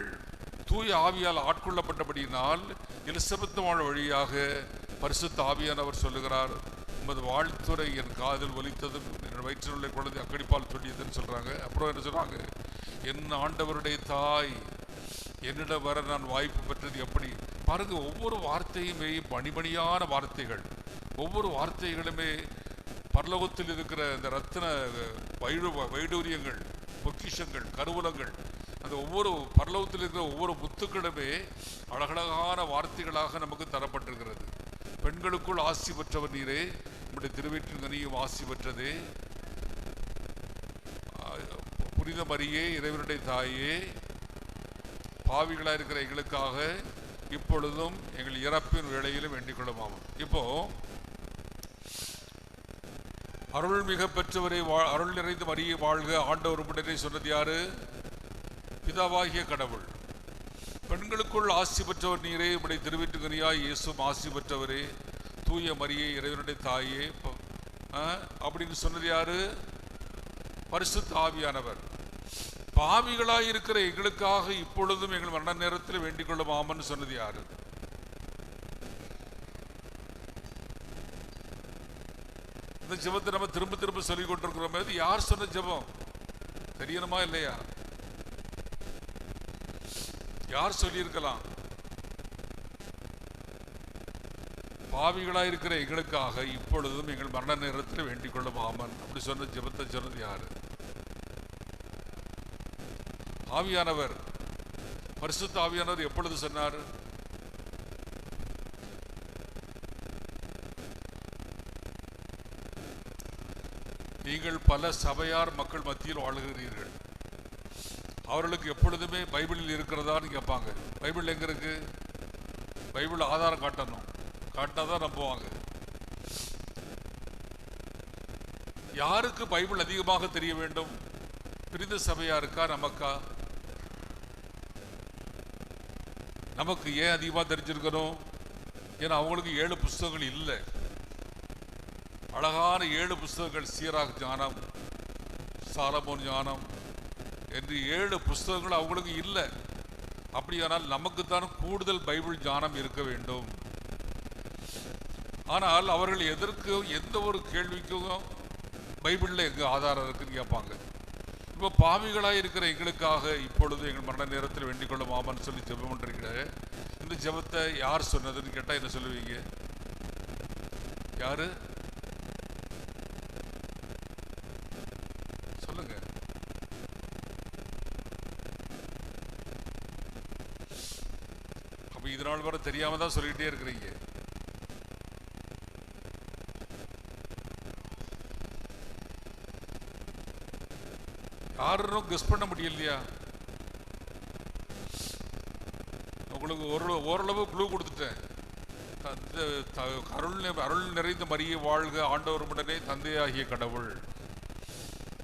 தூய ஆவியால் ஆட்கொள்ளப்பட்டபடியினால் எலிசபெத் அம்மாள் வழியாக பரிசுத்த ஆவியானவர் சொல்லுகிறார், உமது வாழ்த்துறை என் காதில் ஒலித்ததும் என் வயிற்றில் உள்ள குழந்தை அக்கடிப்பால் சொல்லியதுன்னு சொல்றாங்க. அப்புறம் என்ன சொல்றாங்க? என் ஆண்டவருடைய தாய் என்னிடம் வர நான் வாய்ப்பு பெற்றது எப்படி பாருங்க. ஒவ்வொரு வார்த்தையுமே மணிமணியான வார்த்தைகள். ஒவ்வொரு வார்த்தைகளுமே பரலோகத்தில் இருக்கிற இந்த ரத்தின வைடூரியங்கள், பொக்கிஷங்கள், கருவூலங்கள், அந்த ஒவ்வொரு பரலோகத்தில் இருக்கிற ஒவ்வொரு முத்துக்களுமே அழகழகான வார்த்தைகளாக நமக்கு தரப்பட்டிருக்கிறது. பெண்களுக்குள் ஆசி பெற்றவர் நீரே, நம்முடைய திருவயிற்றின் கனியும் ஆசி பெற்றதே. புனித மரியே, இறைவனுடைய தாயே, பாவிகளாக இருக்கிற எங்களுக்காக இப்பொழுதும் எங்கள் இறப்பின் வேளையிலும் வேண்டிக் கொள்ளுமாம். இப்போ அருள் மிக பெற்றவரை, அருள் நிறைந்த மரியே வாழ்க, ஆண்டவர் உடனே சொன்னது யாரு? பிதாவாகிய கடவுள். பெண்களுக்குள் ஆசி பெற்றவர் நீரே, உடைய திருவயிற்றின் கனியாய் இயேசுவும் ஆசி பெற்றவரே. தூய மரியே, இறைவனுடைய தாயே அப்படின்னு சொன்னது யாரு? பரிசுத்த ஆவியானவர். பாவிகளாய் இருக்கிற எங்களுக்காக இப்பொழுதும் எங்கள் மரண நேரத்தில் வேண்டிக் கொள்ளுமாமன்னு சொன்னது யாரு? இந்த ஜெபத்தை நம்ம திரும்ப திரும்ப சொல்லிக் கொண்டிருக்கிறோம். இது யார் சொன்ன ஜெபம்? தெரியணுமா இல்லையா? யார் சொல்லியிருக்கலாம்? பாவிகளாய் இருக்கிற எங்களுக்காக இப்பொழுதும் எங்கள் மரண நேரத்தில் வேண்டிக் கொள்ளுமாமன் அப்படி சொன்ன ஜெபத்தை சொன்னது யாரு? ஆவியானவர். பரிசுத்த ஆவியானவர் எப்பொழுது சொன்னார்? நீங்கள் பல சபையார் மக்கள் மத்தியில் வாழ்கிறீர்கள். அவர்களுக்கு எப்பொழுதுமே பைபிளில் இருக்கிறதான்னு கேட்பாங்க. பைபிள் எங்க இருக்கு? பைபிள் ஆதாரம் காட்டணும், காட்டினாதான் நம்புவாங்க. யாருக்கு பைபிள் அதிகமாக தெரிய வேண்டும்? பிரிந்த சபையாருக்கா, நமக்கா? நமக்கு ஏன் அதிகமாக தெரிஞ்சிருக்கணும்? ஏன்னா அவங்களுக்கு 7 புஸ்தகங்கள் இல்லை. அழகான 7 புஸ்தகங்கள், சீராக் ஞானம், சாலமோன் ஞானம் என்று 7 புஸ்தகங்கள் அவங்களுக்கு இல்லை. அப்படியானால் நமக்குத்தான் கூடுதல் பைபிள் ஞானம் இருக்க வேண்டும். ஆனால் அவர்கள் எதற்கு, எந்த ஒரு கேள்விக்கும் பைபிளில் எங்க ஆதாரம் இருக்குன்னு கேட்பாங்க. இப்போ பாவிகளாக இருக்கிற எங்களுக்காக இப்பொழுது எங்கள் மரண நேரத்தில் வேண்டிக் கொள்ளுமாமன்னு சொல்லி ஜெபம் பண்றீங்க. இந்த ஜெபத்தை யார் சொன்னதுன்னு கேட்டால் என்ன சொல்லுவீங்க? யாரு சொல்லுங்க? அப்ப இதனால் வர தெரியாம தான் சொல்லிக்கிட்டே இருக்கிறீங்க. யாரும் கெஸ் பண்ண முடியலையா? உங்களுக்கு ஓரளவு க்ளூ கொடுத்துட்டேன். அருள் நிறைந்த மரியே வாழ்க, ஆண்டவர் உடனே தந்தையாகிய கடவுள்.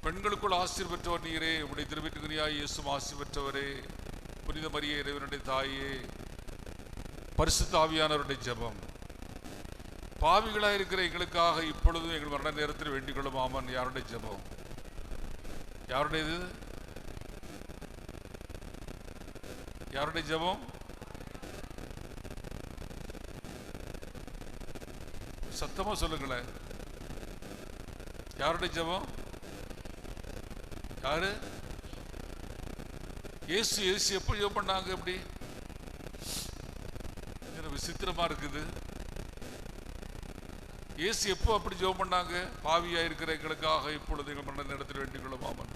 பெண்களுக்குள் ஆசீர் பெற்றவர் நீரே, உடைய திருவயிற்றின் கனியாய் இயேசுவும் ஆசி பெற்றவரே. புனித மரியே, இறைவனுடைய தாயே, பரிசுத்த ஆவியானவருடைய ஜெபம். பாவிகளாக இருக்கிற எங்களுக்காக இப்பொழுதும் எங்கள் மரண நேரத்தில் வேண்டிக் கொள்ளுமாமன். யாருடைய ஜெபம்? யாருடையது? யாருடைய ஜெபம்? சத்தமா சொல்லுங்களேன். யாருடைய ஜெபம்? யாரு? இயேசு. இயேசு எப்போ ஜெபம் பண்ணாங்க? எப்படி? விசித்திரமா இருக்குது. இயேசு எப்போ அப்படி ஜெபம் பண்ணாங்க? பாவியா இருக்கிற எங்களுக்காக இப்பொழுது எங்கள் மரண நேரத்தில் வேண்டிக் கொள்ளுமாமன்.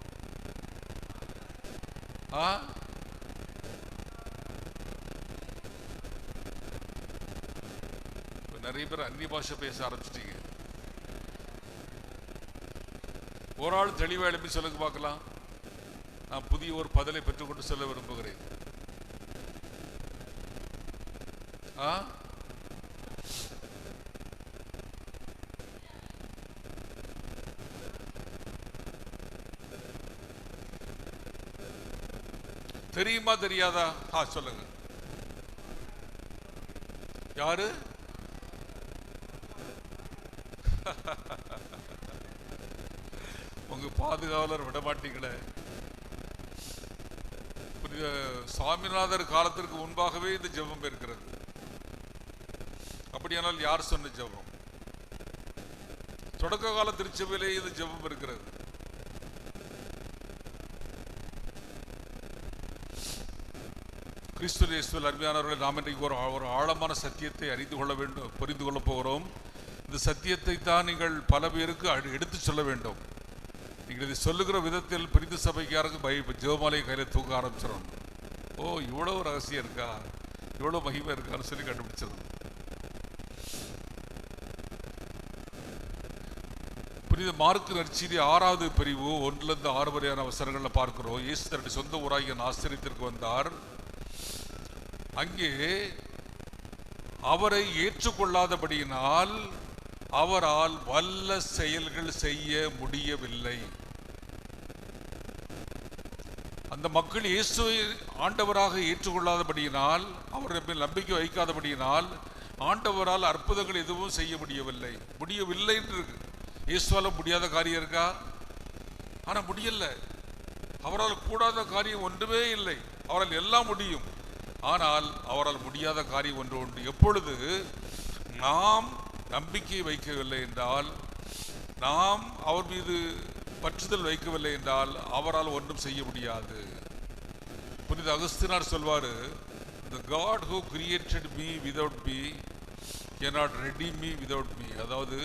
நிறைய பேர் அந்நிய பாஷை பேச ஆரம்பிச்சிட்டீங்க. ஒரு ஆள் தெளிவா எழுப்பி சொல்லுங்க பார்க்கலாம். நான் புதிய ஒரு பதிலை பெற்றுக்கொண்டு சொல்ல விரும்புகிறேன். தெரியுமா தெரியாதா? சொல்லுங்க. யாரு? உங்க பாதுகாவலர் விடமாட்டீங்களே. புனித சுவாமிநாதர் காலத்திற்கு முன்பாகவே இந்த ஜெபம் இருக்கிறது. அப்படியானால் யார் சொன்ன ஜெபம்? தொடக்க கால திருச்சபையிலே இது ஜெபம் இருக்கிறது. கிறிஸ்து இயேசுவில் அருமையானவர்களை, நாம் இன்றைக்கு ஒரு ஆழமான சத்தியத்தை அறிந்து கொள்ள வேண்டும், புரிந்து கொள்ள போகிறோம். இந்த சத்தியத்தை தான் நீங்கள் பல பேருக்கு எடுத்து சொல்ல வேண்டும். நீங்கள் இதை சொல்லுகிற விதத்தில் பிரிந்து சபைக்காரங்க ஜெபமாலையை கையில் தூக்க ஆரம்பிச்சிடணும். ஓ, இவ்வளோ ரகசியம் இருக்கா, இவ்வளோ மகிமை இருக்கான்னு சொல்லி கண்டுபிடிச்சிடணும். புனித மார்க்கு நற்செய்தி 6வது பிரிவு 1லிருந்து 6 வரையான அவசரங்களில் பார்க்கிறோம். இயேசு தன்னுடைய சொந்த ஊராகிய நாசரேத்திற்கு வந்தார். அங்கே அவரை ஏற்றுக்கொள்ளாதபடியினால் அவரால் வல்ல செயல்கள் செய்ய முடியவில்லை. அந்த மக்கள் இயேசுவை ஆண்டவராக ஏற்றுக்கொள்ளாதபடியினால், அவர் நம்பிக்கை வைக்காதபடியினால் ஆண்டவரால் அற்புதங்கள் எதுவும் செய்ய முடியவில்லை. முடியவில்லை என்று இருக்கு. இயேசுவால முடியாத காரியம் இருக்கா? ஆனா முடியல. அவரால் கூடாத காரியம் ஒன்றுமே இல்லை. அவரால் எல்லாம் முடியும். ஆனால் அவரால் முடியாத காரியம் ஒன்று உண்டு. எப்பொழுது நாம் நம்பிக்கை வைக்கவில்லை என்றால், நாம் அவர் மீது பற்றுதல் வைக்கவில்லை என்றால் அவரால் ஒன்றும் செய்ய முடியாது. புனித அகஸ்தினார் சொல்வாரு, the God who created me without me cannot redeem me without me. அதாவது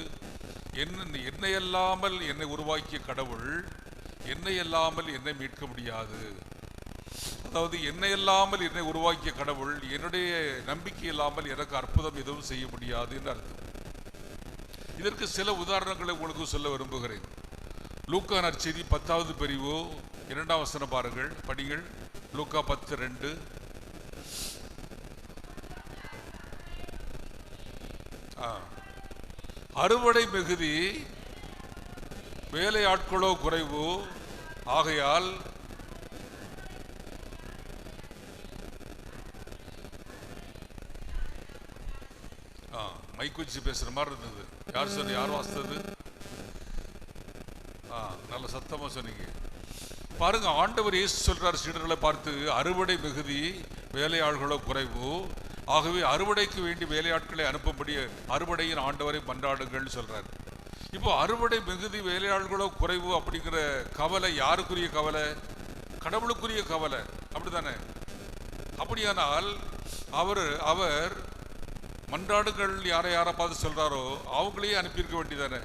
என்னை அல்லாமல் என்னை உருவாக்கிய கடவுள் என்னை அல்லாமல் என்னை மீட்க முடியாது. அதாவது என்னை இல்லாமல் என்னை உருவாக்கிய கடவுள் என்னுடைய நம்பிக்கை இல்லாமல் எனக்கு அற்புதம் எதுவும் செய்ய முடியாது என்று அர்த்தம். இதற்கு சில உதாரணங்களை உங்களுக்கு சொல்ல விரும்புகிறேன். லூக்கா நற்செய்தி 10வது பிரிவு 2ஆம் வசனம் பாருங்கள், படிங்கள். லூக்கா 10:2. அறுவடை மிகுதி, வேலை ஆட்களோ குறைவு, ஆகையால் மைக்குச்சி பேசுற மாதிரி இருந்தது. யார் சொன்ன? யார் வாசித்தது? நல்ல சத்தமா சொன்னீங்க. பாருங்க, ஆண்டவர் இயேசு சொல்றார் சீடர்களை பார்த்து, அறுவடை மிகுதி, வேலையாட்களோ குறைவு, ஆகவே அறுவடைக்கு வேண்டி வேலையாட்களை அனுப்பும்படி அறுவடையின் ஆண்டவரை மன்றாடுங்கள் சொல்றார். இப்போ அறுவடை மிகுதி, வேலையாட்களோ குறைவு அப்படிங்கிற கவலை யாருக்குரிய கவலை? கடவுளுக்குரிய கவலை, அப்படித்தானே? அப்படியானால் அவர் மன்றாடுகள் யாரை பார்த்து சொல்றாரோ அவங்களையே அனுப்பியிருக்க வேண்டியதானே.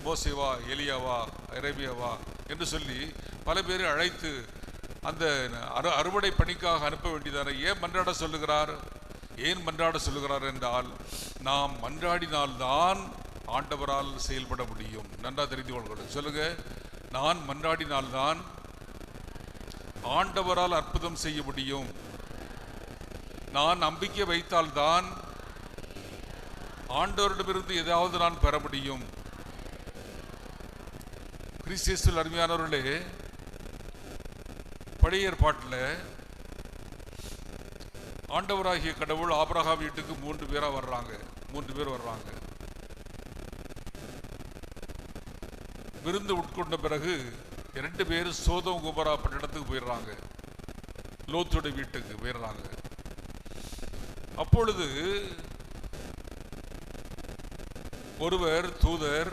மோசேவா, எலியாவா, எரேமியாவா என்று சொல்லி பல பேரை அழைத்து அந்த அறுவடை பணிக்காக அனுப்ப வேண்டியதானே. ஏன் மன்றாட சொல்லுகிறார்? ஏன் மன்றாட சொல்லுகிறார் என்றால், நாம் மன்றாடினால்தான் ஆண்டவரால் செயல்பட முடியும். நன்றா தெரிந்து கொள்கிறோம். சொல்லுங்க, நான் மன்றாடினால்தான் ஆண்டவரால் அற்புதம் செய்ய முடியும். நான் நம்பிக்கை வைத்தால்தான் ஆண்டவரிடமிருந்து ஏதாவது நான் பெற முடியும். கிறிஸ்துவில் அருமையானவர்களே, பழைய ஏற்பாட்டில் ஆண்டவராகிய கடவுள் ஆபிரகாம் வீட்டுக்கு 3 பேர் வர்றாங்க. விருந்து உட்கொண்ட பிறகு 2 பேர் சோதோம் குமரா பட்டணத்துக்கு போயிடுறாங்க, லோத்துடைய வீட்டுக்கு போயிடுறாங்க. அப்பொழுது ஒருவர் தூதர்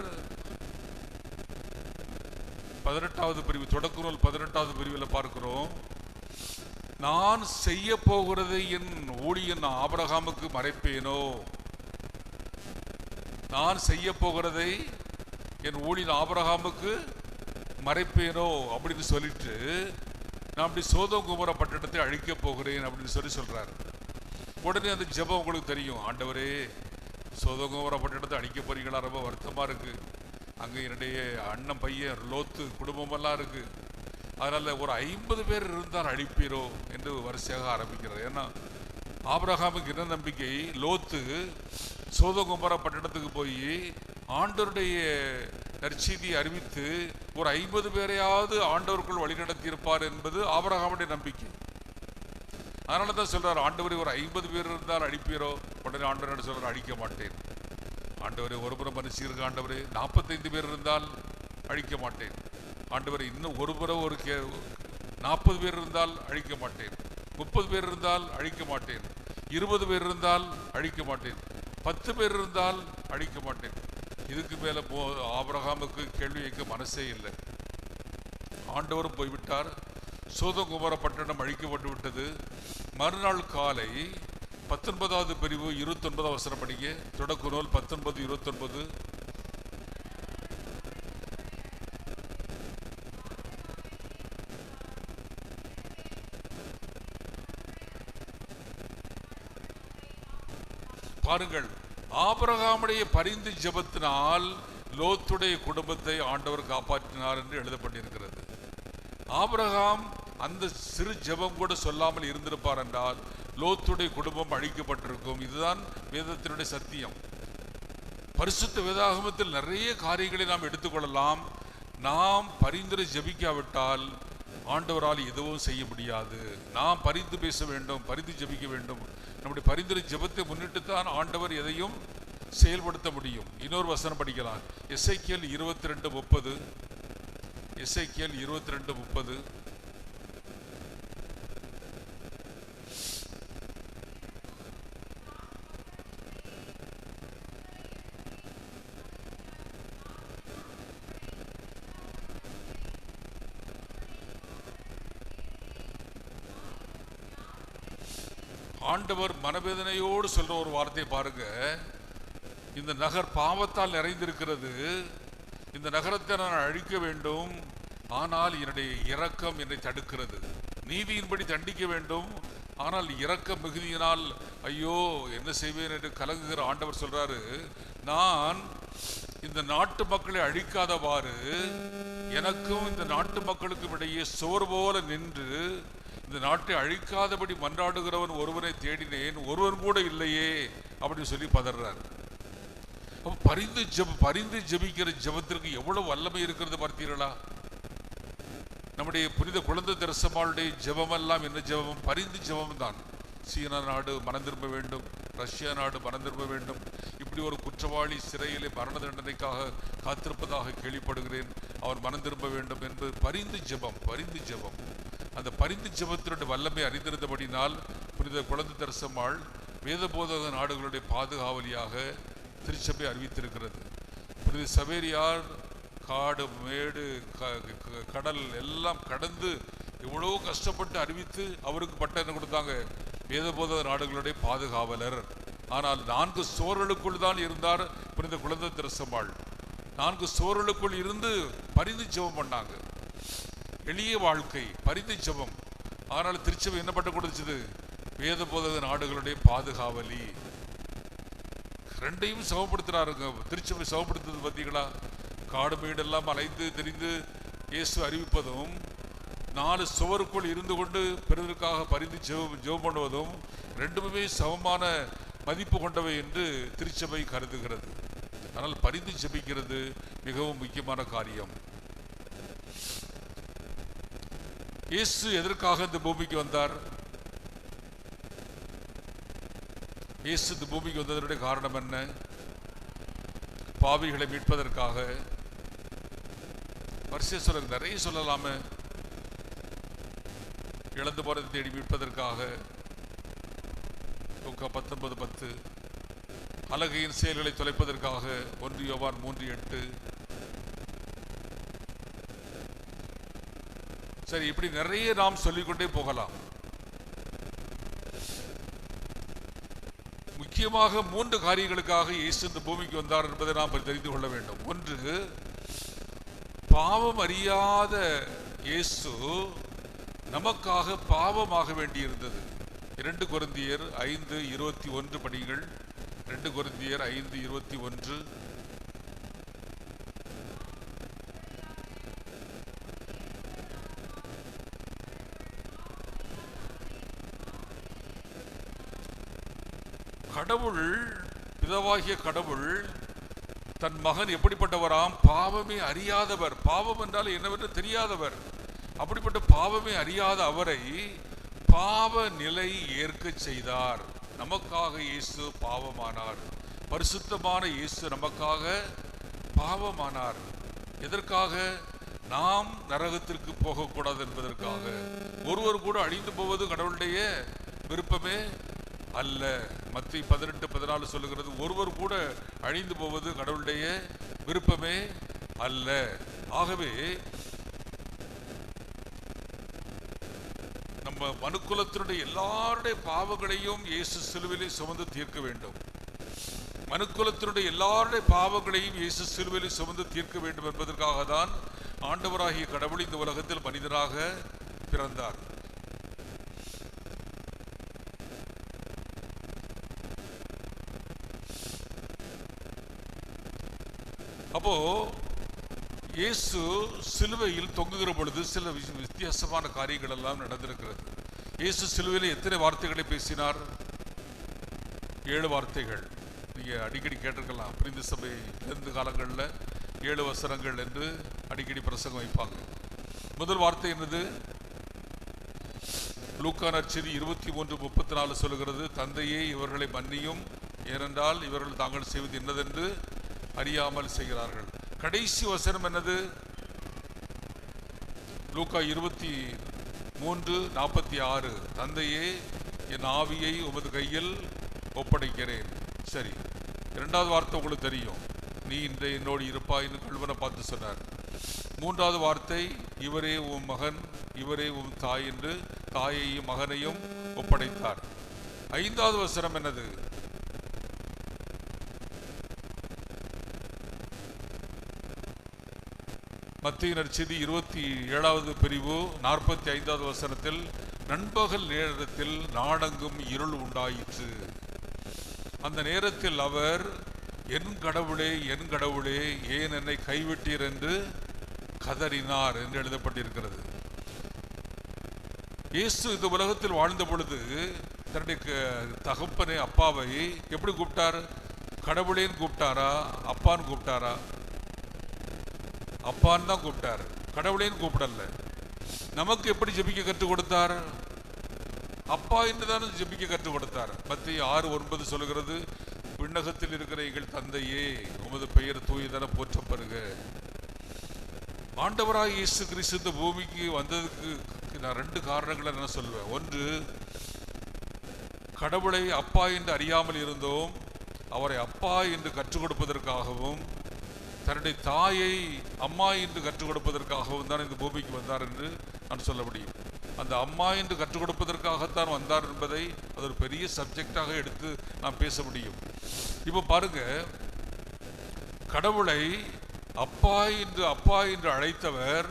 18வது பிரிவு, தொடக்க நூல் 18வது பிரிவில் பார்க்கிறோம், நான் செய்ய போகிறதை என் ஊழியன் ஆபிரகாமுக்கு மறைப்பேனோ, நான் செய்ய போகிறதை என் ஊழியன் ஆபிரகாமுக்கு மறைப்பேனோ அப்படின்னு சொல்லிட்டு, நான் அப்படி சோதோம் குமரா பட்டணத்தை அழிக்க போகிறேன் அப்படின்னு சொல்றாரு. உடனே அந்த ஜெபம் உங்களுக்கு தெரியும். ஆண்டவரே, சோதோம் குமரா பட்டணத்தை அழிக்க போறீங்களா? ரொம்ப வருத்தமா இருக்கு. அங்கே என்னுடைய அண்ணன் பையன் லோத்து குடும்பமெல்லாம் இருக்கு. அதனால ஒரு 50 பேர் இருந்தால் அழிப்பீரோ என்று வரிசையாக ஆரம்பிக்கிறார். ஏன்னா ஆபிரகாமுக்கு என்ன நம்பிக்கை? லோத்து சோதோம் குமரா பட்டணத்துக்கு போய் ஆண்டவருடைய நற்செய்தியை அறிவித்து ஒரு 50 பேரையாவது ஆண்டவருக்குள் வழிநடத்தி இருப்பார் என்பது ஆபிரகாமுடைய நம்பிக்கை. அதனால தான் சொல்றாரு, ஆண்டவரே ஒரு 50 பேர் இருந்தால் அழிப்பீரோ? உடனே ஆண்டவர் சொல்றாரு, அழிக்க மாட்டேன். ஆண்டவரே, ஒரு புறம் மனுஷருக்கு ஆண்டவரே 45 பேர் இருந்தால் அழிக்க மாட்டேன். ஆண்டவரே, இன்னும் ஒரு புறம் 40 பேர் இருந்தால் அழிக்க மாட்டேன். 30 பேர் இருந்தால் அழிக்க மாட்டேன். 20 பேர் இருந்தால் அழிக்க மாட்டேன். 10 பேர் இருந்தால் அழிக்க மாட்டேன். இதுக்கு மேல ஆபிரகாமுக்கு கேள்வி கேட்க மனசே இல்லை. ஆண்டவரும் போய்விட்டார். சோதோம் கொமோரா பட்டணம் அழிக்கப்பட்டு விட்டது. மறுநாள் காலை 19வது பிரிவு 29வது வசனம் படிங்க. தொடக்க நூல் 19:29. பாருங்கள், ஆபிரகாமுடைய பரிந்து ஜெபத்தினால் லோத்துடைய குடும்பத்தை ஆண்டவர் காப்பாற்றினார் என்று எழுதப்பட்டிருக்கிறது. ஆபிரகாம் அந்த சிறு ஜெபம் கூட சொல்லாமல் இருந்திருப்பார் என்றால் லோத்துடைய குடும்பம் அழிக்கப்பட்டிருக்கும். இதுதான் வேதத்தினுடைய சத்தியம். பரிசுத்த வேதாகமத்தில் நிறைய காரியங்களை நாம் எடுத்துக்கொள்ளலாம். நாம் பரிந்துரை ஜெபிக்காவிட்டால் ஆண்டவரால் எதுவும் செய்ய முடியாது. நாம் பரிந்து பேச வேண்டும், பரிந்து ஜெபிக்க வேண்டும். நம்முடைய பரிந்துரை ஜெபத்தை முன்னிட்டு தான் ஆண்டவர் எதையும் செயல்படுத்த முடியும். இன்னொரு வசனம் படிக்கலாம். எசேக்கியேல் 22:30. எசேக்கியேல் 22:30. ஆண்டவர் மனவேதனையோடு சொல்ற ஒரு வார்த்தையை பாருங்க. இந்த நகர் பாவத்தால் நிறைந்திருக்கிறது. இந்த நகரத்தை நான் அழிக்க வேண்டும், ஆனால் என்னுடைய இரக்கம் என்னை தடுக்கிறது. நீதியின்படி தண்டிக்க வேண்டும், ஆனால் இரக்க மிகுதியினால் ஐயோ என்ன செய்வேன் என்று கலங்குகிற ஆண்டவர் சொல்றாரு, நான் இந்த நாட்டு மக்களை அழிக்காதவாறு எனக்கும் இந்த நாட்டு மக்களுக்கும் இடையே சோர் போல நின்று இந்த நாட்டை அழிக்காதபடி மன்றாடுகிறவன் ஒருவனை தேடினேன், ஒருவன் கூட இல்லையே அப்படின்னு சொல்லி பதறார். பரிந்து ஜெபிக்கிற ஜெபத்திற்கு எவ்வளவு வல்லமை இருக்கிறது பார்த்தீர்களா? நம்முடைய புனித குழந்தை தெரசம்மாளுடைய ஜெபமெல்லாம் என்ன ஜெபம்? பரிந்து ஜெபம் தான். சீனா நாடு மனம் திரும்ப வேண்டும், ரஷ்யா நாடு மனம் திரும்ப வேண்டும். இப்படி ஒரு குற்றவாளி சிறையிலே மரண தண்டனைக்காக காத்திருப்பதாக கேள்விப்படுகிறேன். அவர் மனம் திரும்ப வேண்டும் என்பது பரிந்து ஜெபம். பரிந்து ஜெபம், அந்த பரிந்து ஜெபத்தினுடைய வல்லமை அறிந்திருந்தபடினால் புனித குழந்தை தெரசம்மாள் வேத போதக நாடுகளுடைய பாதுகாவலியாக திருச்சபை அறிவித்திருக்கிறது. புனித சவேரியார் காடு மேடு கடல் எல்லாம் கடந்து எவ்வளோ கஷ்டப்பட்டு அறிவித்து அவருக்கு பட்டம் கொடுத்தாங்க, வேத போதக நாடுகளுடைய பாதுகாவலர். ஆனால் 4 சுவர்களுக்குள் தான் இருந்தார் புனித குழந்தை தெரசம்மாள். 4 சுவர்களுக்குள் இருந்து பரிந்து ஜெபம் பண்ணாங்க. எளிய வாழ்க்கை, பரிந்து ஜெபம். ஆனால் திருச்சபை என்ன பட்டம் கொடுத்தது? வேத போதக நாடுகளுடைய பாதுகாவலி. ரெண்டையும் சமப்படுத்துறாருங்க. திருச்சபை சமப்படுத்துறது பார்த்தீங்களா? காடு மேடெல்லாம் அலைந்து தெரிந்து இயேசு அறிவிப்பதும், 4 சுவருக்குள் இருந்து கொண்டு பிறருக்காக பரிந்து ஜெபம் பண்ணுவதும் ரெண்டுமே சமமான மதிப்பு கொண்டவை என்று திருச்சபை கருதுகிறது. ஆனால் பரிந்து ஜெபிக்கிறது மிகவும் முக்கியமான காரியம். இயேசு எதற்காக இந்த பூமிக்கு வந்தார்? இயேசு இந்த பூமிக்கு வந்ததனுடைய காரணம் என்ன? பாவிகளை மீட்பதற்காக. வரிசை சொல்ல நிறைய சொல்லலாமே. இழந்து போறதை தேடி மீட்பதற்காக. லூக்கா 19:10. அழகையின் செயல்களை தொலைப்பதற்காக 1 யோவான் 3:8. சரி, இப்படி நிறைய நாம் சொல்லிக்கொண்டே போகலாம். முக்கியமாக 3 காரியங்களுக்காக இயேசு இந்த பூமிக்கு வந்தார் என்பதை நாம் தெரிந்து கொள்ள வேண்டும். ஒன்று, பாவம் அறியாத இயேசு நமக்காக பாவமாக வேண்டியிருந்தது. 2 கொரிந்தியர் 5:21 படிங்கள். 2 கொரிந்தியர் 5:21. கடவுள், பிதாவாகிய கடவுள் தன் மகன் எப்படிப்பட்டவராம்? பாவமே அறியாதவர். பாவம் என்றால் என்னவென்று தெரியாதவர். அப்படிப்பட்ட பாவமே அறியாத அவரை பாவ நிலை ஏற்க செய்தார். நமக்காக இயேசு பாவமானார். பரிசுத்தமான இயேசு நமக்காக பாவமானார். எதற்காக? நாம் நரகத்திற்கு போகக்கூடாது என்பதற்காக. ஒருவர் கூட அழிந்து போவது கடவுளுடைய விருப்பமே அல்ல. மத்தேயு 18:14 சொல்லுகிறது, ஒருவர் கூட அழிந்து போவது கடவுளுடைய விருப்பமே அல்ல. ஆகவே நம்ம மனுக்குலத்தினுடைய எல்லாருடைய பாவங்களையும் இயேசு சிலுவையிலே சுமந்து தீர்க்க வேண்டும். மனுக்குலத்தினுடைய எல்லாருடைய பாவங்களையும் இயேசு சிலுவையிலே சுமந்து தீர்க்க வேண்டும் என்பதற்காக தான் ஆண்டவராகிய கடவுள் இந்த உலகத்தில் மனிதனாக பிறந்தார். அப்போ இயேசு சிலுவையில் தொங்குகிற பொழுது சில வித்தியாசமான காரியங்கள் எல்லாம் நடந்திருக்கிறது. இயேசு சிலுவையில் எத்தனை வார்த்தைகளை பேசினார்? 7 வார்த்தைகள். நீங்க அடிக்கடி கேட்டிருக்கலாம். பிரிந்து சபை இருந்து காலங்களில் 7 வசனங்கள் என்று அடிக்கடி பிரசங்கம் வைப்பாங்க. முதல் வார்த்தை என்னது? லூக்கா நற்செய்தி 23:34 சொல்லுகிறது, தந்தையே இவர்களை மன்னியும், ஏனென்றால் இவர்கள் தாங்கள் செய்வது என்னதென்று அறியாமல் செய்கிறார்கள். கடைசி வசனம் என்னது? லூக்கா 23:46, தந்தையே என் ஆவியை உமது கையில் ஒப்படைக்கிறேன். சரி, 2வது வார்த்தை உங்களுக்கு தெரியும், நீ இன்று என்னோடு இருப்பாயின்னு கல்வனை பார்த்து சொன்னார். 3வது வார்த்தை, இவரே உம் மகன், இவரே உம் தாய் என்று தாயையும் மகனையும் ஒப்படைத்தார். 5வது வசனம் என்னது? மத்தேயு நற்செய்தி 27வது பிரிவு 45வது வசனத்தில், நண்பகல் நேரத்தில் நாடெங்கும் இருள் உண்டாயிற்று. அந்த நேரத்தில் அவர், என் கடவுளே என் கடவுளே ஏன் என்னை கைவிட்டீர் என்று கதறினார் என்று எழுதப்பட்டிருக்கிறது. இயேசு இந்த உலகத்தில் வாழ்ந்த பொழுது தன்னுடைய தகப்பனை அப்பாவை எப்படி கூப்பிட்டார்? கடவுளேன்னு கூப்பிட்டாரா, அப்பான்னு கூப்பிட்டாரா? அப்பான்னு தான் கூப்பிட்டார், கடவுளேன்னு கூப்பிடல. நமக்கு எப்படி ஜெபிக்க கற்றுக் கொடுத்தார்? அப்பா என்று தானே ஜெபிக்க கற்றுக் கொடுத்தார். மத்தேயு 6:9 சொல்லுகிறது, விண்ணகத்தில் இருக்கிற எங்கள் தந்தையே உமது பெயர் தூயதென போற்றப்பெறுக. ஆண்டவராய் இயேசு கிறிஸ்து இந்த பூமிக்கு வந்ததுக்கு நான் 2 காரணங்களை நான் சொல்வேன். ஒன்று, கடவுளை அப்பா என்று அறியாமல் இருந்தோம், அவரை அப்பா என்று கற்றுக் கொடுப்பதற்காகவும் தன்னுடைய தாயை அம்மா என்று கற்றுக் கொடுப்பதற்காகவும் தான் இந்த பூமிக்கு வந்தார் என்று நான் சொல்ல முடியும். அந்த அம்மா என்று கற்றுக் கொடுப்பதற்காகத்தான் வந்தார் என்பதை அது ஒரு பெரிய சப்ஜெக்டாக எடுத்து நாம் பேச முடியும். இப்போ பாருங்க, கடவுளை அப்பா என்று அழைத்தவர்,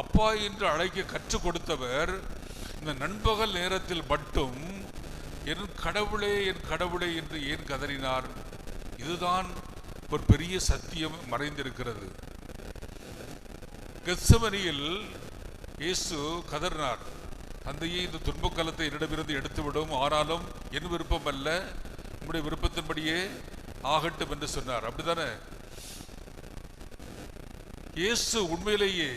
அப்பா என்று அழைக்க கற்றுக் கொடுத்தவர், இந்த நண்பகல் நேரத்தில் மட்டும் என் கடவுளே என்று ஏன் கதறினார்? இதுதான் ஒரு பெரிய சத்தியம் மறைந்திருக்கிறது. கெத்செமனியில் இயேசு கதறினார், தந்தையே இந்த துன்பக் காலத்தை என்னிடமிருந்து எடுத்துவிடும், ஆனாலும் என் விருப்பம் அல்ல உம்முடைய விருப்பத்தின்படியே ஆகட்டும் என்று சொன்னார். அப்படித்தானே? இயேசு உண்மையிலேயே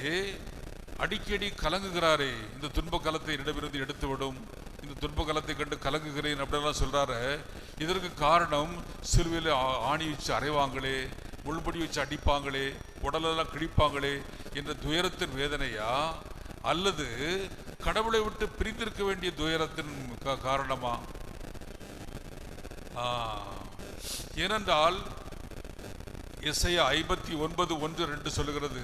அடிக்கடி கலங்குகிறாரே, இந்த துன்ப காலத்தை என்னிடமிருந்து எடுத்துவிடும், இந்த துன்ப காலத்தை கண்டு கலங்குகிறேன் அப்படிலாம் சொல்றாரு. இதற்கு காரணம் சிலுவையில் ஆணி வச்சு அறைவாங்களே, முள்படி வச்சு அடிப்பாங்களே, உடலெல்லாம் கிழிப்பாங்களே என்ற துயரத்தின் வேதனையா, அல்லது கடவுளை விட்டு பிரிந்திருக்க வேண்டிய துயரத்தின் காரணமா? ஏனென்றால் எசையா 59:1-2 சொல்லுகிறது,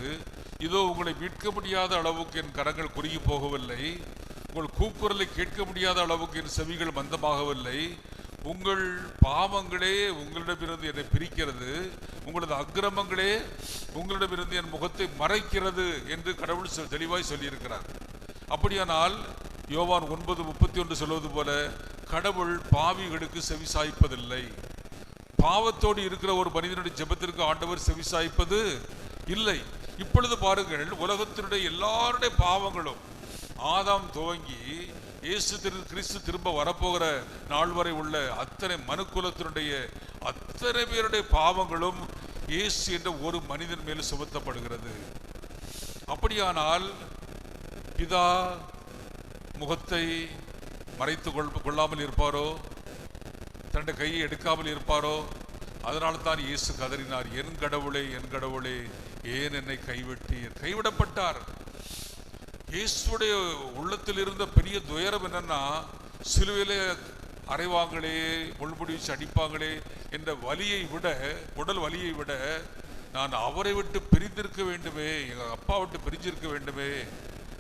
இதோ உங்களை மீட்க முடியாத அளவுக்கு என் கரங்கள் குறுகி போகவில்லை, உங்கள் கூக்குரலை கேட்க முடியாத அளவுக்கு என் செவிகள் மந்தமாகவில்லை, உங்கள் பாவங்களே உங்களிடமிருந்து என்னை பிரிக்கிறது, உங்களது அக்கிரமங்களே உங்களிடமிருந்து என் முகத்தை மறைக்கிறது என்று கடவுள் தெளிவாய் சொல்லியிருக்கிறார். அப்படியானால் யோவான் 9:31 சொல்வது போல, கடவுள் பாவிகளுக்கு செவிசாய்ப்பதில்லை. பாவத்தோடு இருக்கிற ஒரு மனிதனுடைய ஜெபத்திற்கு ஆண்டவர் செவிசாய்ப்பது இல்லை. இப்பொழுது பாருங்கள், உலகத்தினுடைய எல்லாருடைய பாவங்களும் ஆதாம் துவங்கி இயேசு கிறிஸ்து திரும்ப வரப்போகிற நாள் வரை உள்ள அத்தனை மனுக்குலத்தினுடைய அத்தனை பேருடைய பாவங்களும் இயேசு என்ற ஒரு மனிதன் மேல் சுமத்தப்படுகிறது. அப்படியானால் பிதா முகத்தை மறைத்து கொள்ளாமல் இருப்பாரோ, தன்னுடைய கையை எடுக்காமல் இருப்பாரோ? அதனால தான் இயேசு கதறினார், என் கடவுளே என் கடவுளே ஏன் என்னை கைவிட்டீர்? கைவிடப்பட்டார். இயேசுடைய உள்ளத்தில் இருந்த பெரிய துயரம் என்னன்னா, சிலுவையிலே அறைவாங்களே, முள்முடி வச்சு அடிப்பாங்களே என்ற வலியை விட, உடல் வலியை விட, நான் அவரை விட்டு பிரிந்திருக்க வேண்டுமே, எங்கள் அப்பா விட்டு பிரிஞ்சிருக்க வேண்டுமே,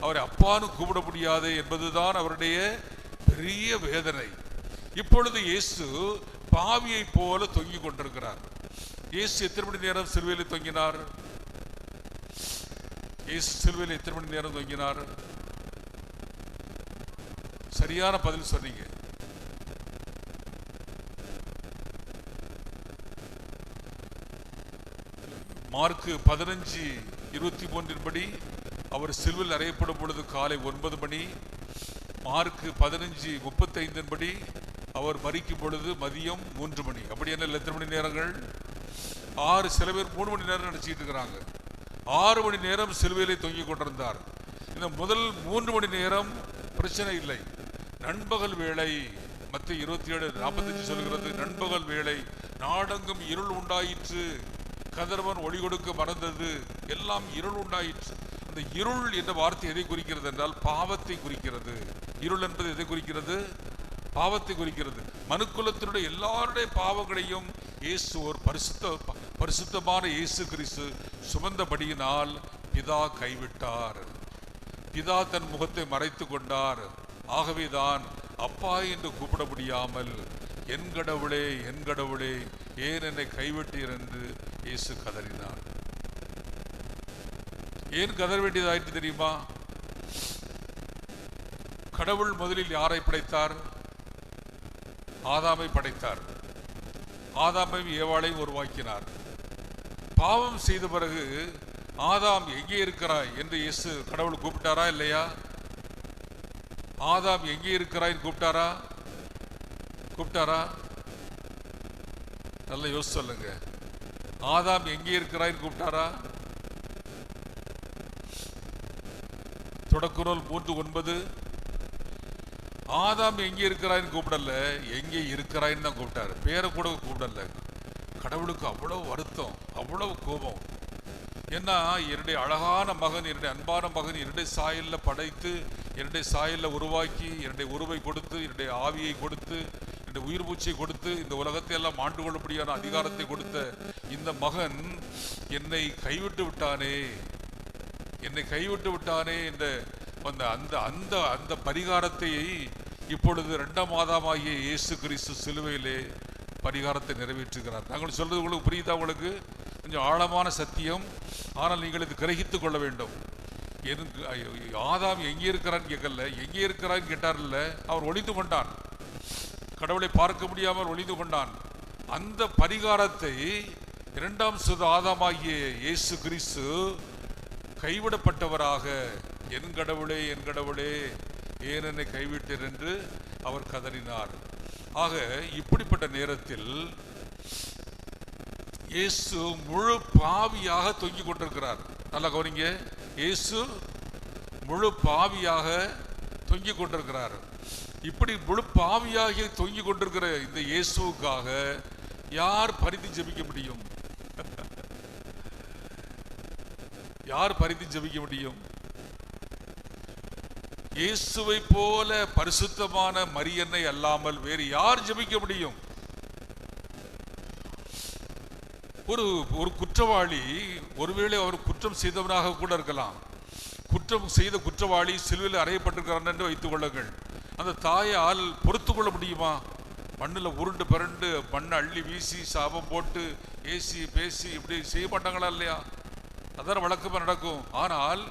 அவரை அப்பான்னு கூப்பிட முடியாது என்பதுதான் அவருடைய பெரிய வேதனை. இப்பொழுது இயேசு பாவியை போல தொங்கிக் கொண்டிருக்கிறார். இயேசு எத்தனை மணி நேரம் சிலுவையில் தொங்கினார்? இயேசு சிலுவையில் எத்தனை மணி நேரம் தொங்கினார்? சரியான பதில் சொன்னீங்க. மார்க்கு 15:23 படி அவர் சிலுவையில் அறையப்படும் பொழுது காலை 9 மணி. மார்க்கு 15:35 படி அவர் மரிக்கும் பொழுது மதியம் 3 மணி. அப்படி என்ன எத்தனை மணி நேரங்கள்? 6. சில பேர் 3 மணி நேரம் நினைச்சிட்டு இருக்கிறாங்க. 6 மணி நேரம் சிலுவையிலே தொங்கிக் கொண்டிருந்தார். இந்த முதல் 3 மணி நேரம் பிரச்சனை இல்லை. நண்பகல் வேளை, மத்திய 27:45 சொல்கிறது, நண்பகல் வேளை, நாடெங்கும் இருள் உண்டாயிற்று, கதிரவன் ஒளி கொடுக்க மறந்தது, எல்லாம் இருள் உண்டாயிற்று. அந்த இருள் என்ற வார்த்தை எதை குறிக்கிறது என்றால் பாவத்தை குறிக்கிறது. இருள் என்பது எதை குறிக்கிறது? பாவத்தை குறிக்கிறது. மனுக்குலத்தினுடைய எல்லாருடைய பாவங்களையும் இயேசு ஒரு பரிசுத்தமான இயேசு கிறிஸ்து சுமந்தபடியினால் பிதா கைவிட்டார். பிதா தன் முகத்தை மறைத்து கொண்டார். ஆகவேதான் அப்பா என்று கூப்பிட முடியாமல் என் கடவுளே, என் கடவுளே, ஏன் என்னை கைவிட்டீர் என்று இயேசு கதறினார். ஏன் கதற வேண்டியதாயிற்று தெரியுமா? கடவுள் முதலில் யாரை படைத்தார்? ஆதாமை படைத்தார். ஆதாமையும் ஏவாளையும் உருவாக்கினார். பாவம் செய்த பிறகு ஆதாம் எங்கே இருக்கிறாய் என்று இயேசு கடவுள் கூப்பிட்டாரா இல்லையா? ஆதாம் எங்கே இருக்கிறாய் கூப்பிட்டாரா? கூப்பிட்டாரா? நல்ல யோசிச்சு சொல்லுங்க. ஆதாம் எங்கே இருக்கிறாய் கூப்பிட்டாரா? தொடக்குறோல் 3:9 ஆதாம் எங்கே இருக்கிறாய்ன்னு கூப்பிடல, எங்கே இருக்கிறாய்ன்னு தான் கூப்பிட்டாரு. பேரை கூட கூப்பிடல. கடவுளுக்கு அவ்வளவு வருத்தம், அவ்வளவு கோபம். ஏன்னா என்னுடைய அழகான மகன், என்னுடைய அன்பான மகன் என்னுடைய சாயல்ல படைத்து, என்னுடைய சாயல்ல உருவாக்கி, என்னுடைய உருவை கொடுத்து, என்னுடைய ஆவியை கொடுத்து, என்னுடைய உயிர் மூச்சை கொடுத்து, இந்த உலகத்தை எல்லாம் ஆண்டு கொள்ளப்படியான அதிகாரத்தை கொடுத்த இந்த மகன் என்னை கைவிட்டு விட்டானே, என்னை கைவிட்டு விட்டானே என்ற அந்த பரிகாரத்தை இப்பொழுது 2ஆம் ஆதாமாகிய இயேசு கிறிஸ்து சிலுவையிலே பரிகாரத்தை நிறைவேற்றுகிறார். நாங்கள் சொல்றது உங்களுக்கு புரியுதா? உங்களுக்கு கொஞ்சம் ஆழமான சத்தியம். ஆனால் நீங்கள் இது கிரகித்துக் கொள்ள வேண்டும். ஆதாம் எங்கே இருக்கிறான்னு கேட்கல, எங்கே இருக்கிறான்னு கேட்டார்ல, அவர் ஒளிந்து கொண்டான். கடவுளை பார்க்க முடியாமல் ஒளிந்து கொண்டான். அந்த பரிகாரத்தை 2ஆம் சுத ஆதாமாகிய இயேசு கிறிஸ்து கைவிடப்பட்டவராக, என் கடவுளே, என் கடவுளே, ஏன் என்னை கைவிட்டீர் என்று அவர் கதறினார். ஆக இப்படிப்பட்ட நேரத்தில் இயேசு முழு பாவியாக தொங்கிக் கொண்டிருக்கிறார். நல்லா கவனிங்க. இயேசு முழு பாவியாக தொங்கிக் கொண்டிருக்கிறார். இப்படி முழு பாவியாக தொங்கிக் கொண்டிருக்கிற இந்த இயேசுவுக்காக யார் பரிந்து ஜெபிக்க முடியும்? யார் பரிந்து ஜெபிக்க முடியும்? இயேசுவை போல பரிசுத்தமான மரியன்னை அல்லாமல் வேறு யார் ஜெபிக்க முடியும்? ஒரு குற்றவாளி, ஒருவேளை அவர் குற்றம் செய்தவனாக கூட இருக்கலாம். குற்றம் செய்த குற்றவாளி சிலுவையில் அறையப்பட்டிருக்கிறான் என்று வைத்துக் கொள்ளுங்கள். அந்த தாயால் பொறுத்து கொள்ள முடியுமா? மண்ணில் உருண்டு பிறண்டு மண்ணை அள்ளி வீசி சாபம் போட்டு ஏசி பேசி இப்படி செய்ய மாட்டாங்களா இல்லையா? அதான் வழக்கமாக நடக்கும். ஆனால்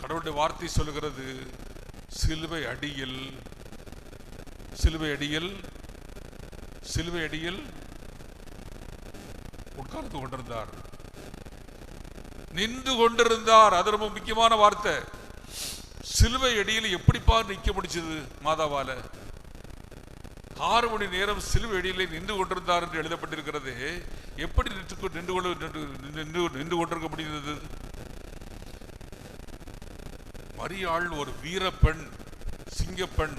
கடவுளுடைய வார்த்தை சொல்லுகிறது, சிலுவை அடியில் உட்கார்ந்து கொண்டிருந்தார், நின்று கொண்டிருந்தார். அது ரொம்ப முக்கியமான வார்த்தை. சிலுவை அடியில் எப்படிப்பா நிற்க முடிச்சது மாதாவால? 6 மணி நேரம் சிலுவை அடியிலே நின்று கொண்டிருந்தார் என்று எழுதப்பட்டிருக்கிறது. எப்படி நின்று கொண்டிருக்க முடிந்தது? மரியாள் ஒரு வீரப்பெண், சிங்கப்பெண்.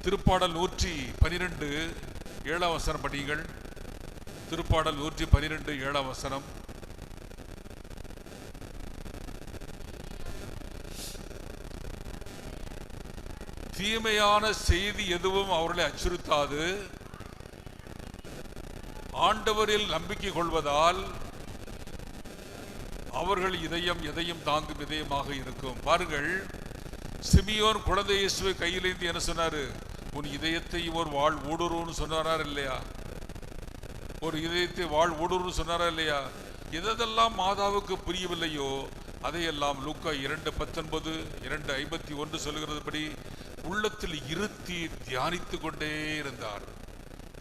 திருப்பாடல் 112 7ஆம் வசனம் படியுங்கள். திருப்பாடல் 112 7ஆம் வசனம். தீமையான செய்தி எதுவும் அவர்களை அச்சுறுத்தாது. ஆண்டவரில் நம்பிக்கை கொள்வதால் அவர்கள் இதயம் எதையும் தாங்கும் இதயமாக இருக்கும். பாருங்கள், சிமியோன் குழந்தை இயேசுவை கையிலேந்து என்ன சொன்னாரு? உன் இதயத்தை ஒரு வாழ் ஊடுருன்னு சொன்னாரா இல்லையா? ஒரு இதயத்தை வாழ் ஊடுருன்னு சொன்னாரா இல்லையா? எதெல்லாம் மாதாவுக்கு புரியவில்லையோ அதையெல்லாம் லூக்கா 2:19 2:51 சொல்லுகிறதுபடி உள்ளத்தில் இருத்தி தியானித்து கொண்டே இருந்தார்.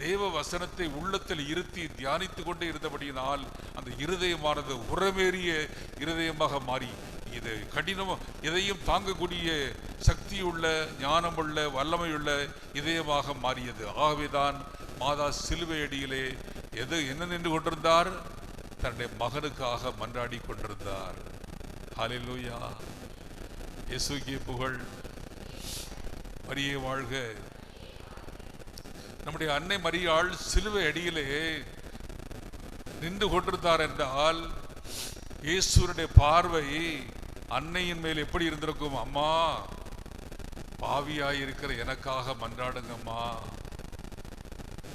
தேவ வசனத்தை உள்ளத்தில் இருத்தி தியானித்து கொண்டே இருந்தபடியினால் அந்த இருதயமானது உரமேறிய இருதயமாக மாறி இது கடினம் எதையும் தாங்கக்கூடிய சக்தியுள்ள ஞானமுள்ள வல்லமையுள்ள இதயமாக மாறியது. ஆகவேதான் மாதா சிலுவை அடியிலே என்ன நின்று கொண்டிருந்தார்? தன்னுடைய மகனுக்காக மன்றாடி கொண்டிருந்தார். ஹல்லேலூயா, இயேசுவுக்கே புகழ். மரியே வாழ்க. நம்முடைய அன்னை மரியாள் சிலுவை அடியிலே நின்று கொண்டிருந்தார் என்றால் இயேசுடைய பார்வை அன்னையின் மேல் எப்படி இருந்திருக்கும்? அம்மா, பாவியாயிருக்கிற எனக்காக மன்றாடுங்கம்மா.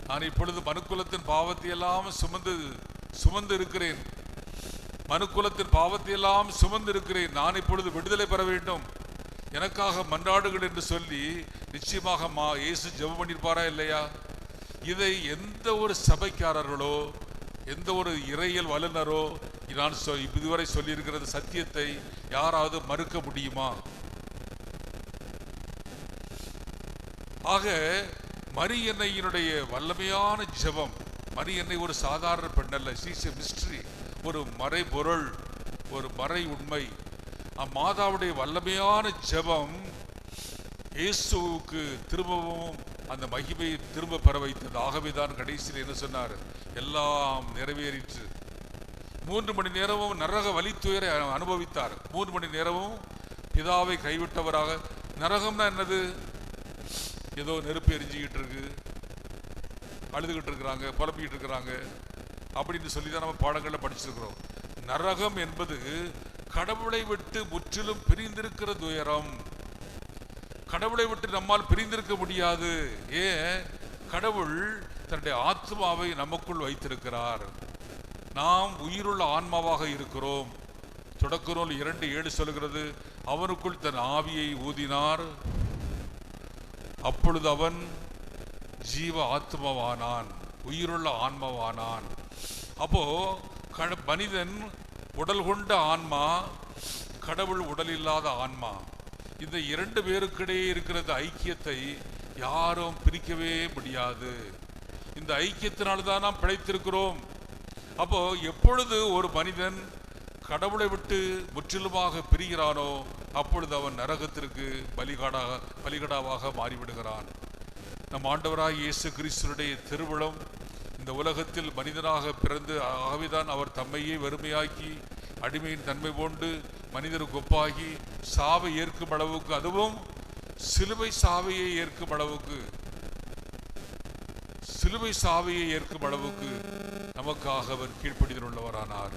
நான் இப்பொழுது மனுக்குலத்தின் பாவத்தை எல்லாம் சுமந்து இருக்கிறேன். மனுக்குலத்தின் பாவத்தை எல்லாம் சுமந்து இருக்கிறேன். நான் இப்பொழுது விடுதலை பெற வேண்டும், எனக்காக மன்றாடுகள் என்று சொல்லி நிச்சயமாக இயேசு ஜெபம் பண்ணியிருப்பாரா இல்லையா? இதை எந்த ஒரு சபைக்காரர்களோ எந்த ஒரு இறையியல் வல்லுநரோ நான் இதுவரை சொல்லியிருக்கிறது சத்தியத்தை யாராவது மறுக்க முடியுமா? ஆக மரியன்னையினுடைய வல்லமையான ஜெபம், மரியன்னை ஒரு சாதாரண பெண் அல்ல, மிஸ்ட்ரி, ஒரு மறை பொருள், ஒரு மறை உண்மை. அம்மாதாவுடைய வல்லமையான ஜெபம் இயேசுவுக்கு திரும்பவும் அந்த மகிமையை திரும்ப பெற வைத்தது. ஆகவேதான் கடைசியில் என்ன சொன்னார்? எல்லாம் நிறைவேறிற்று. 3 மணி நேரமும் நரக வலித்துயரை அனுபவித்தார். 3 மணி நேரமும் பிதாவை கைவிட்டவராக. நரகம்னா என்னது? ஏதோ நெருப்பு எரிஞ்சுக்கிட்டு இருக்கு, அழுதுகிட்டு இருக்கிறாங்க, புலம்பிக்கிட்டு இருக்கிறாங்க அப்படின்னு சொல்லி தான் நம்ம பாடங்களில் படிச்சிருக்கிறோம். நரகம் என்பது கடவுளை விட்டு முற்றிலும் பிரிந்திருக்கிற துயரம். கடவுளை விட்டு நம்மால் பிரிந்திருக்க முடியாது. ஏன்? கடவுள் தன்னுடைய ஆத்மாவை நமக்குள் வைத்திருக்கிறார். நாம் உயிருள்ள ஆன்மாவாக இருக்கிறோம். தொடக்க நூல் 2:7 சொல்கிறது, அவனுக்குள் தன் ஆவியை ஊதினார், அப்பொழுது அவன் ஜீவ ஆத்மாவானான், உயிருள்ள ஆன்மாவானான். அப்போ மனிதன் உடல் கொண்ட ஆன்மா, கடவுள் உடல் இல்லாத ஆன்மா. இந்த 2 பேருக்கிடையே இருக்கிற ஐக்கியத்தை யாரும் பிரிக்கவே முடியாது. இந்த ஐக்கியத்தினால்தான் நாம் பிழைத்திருக்கிறோம். அப்போ எப்பொழுது ஒரு மனிதன் கடவுளை விட்டு முற்றிலுமாக பிரிகிறானோ அப்பொழுது அவன் நரகத்திற்கு பலிகடாவாக மாறிவிடுகிறான். நம் ஆண்டவராய் இயேசு கிறிஸ்துடைய திருவிழம் இந்த உலகத்தில் மனிதனாக பிறந்து, ஆகவேதான் அவர் தம்மையே வெறுமையாக்கி அடிமையின் தன்மை கொண்டு மனிதருக்கு ஒப்பாகி சாவை ஏற்கும் அளவுக்கு, அதுவும் சிலுவை சாவையை ஏற்கும் அளவுக்கு நமக்காக அவர் கீழ்ப்படிதல் உள்ளவரானார்.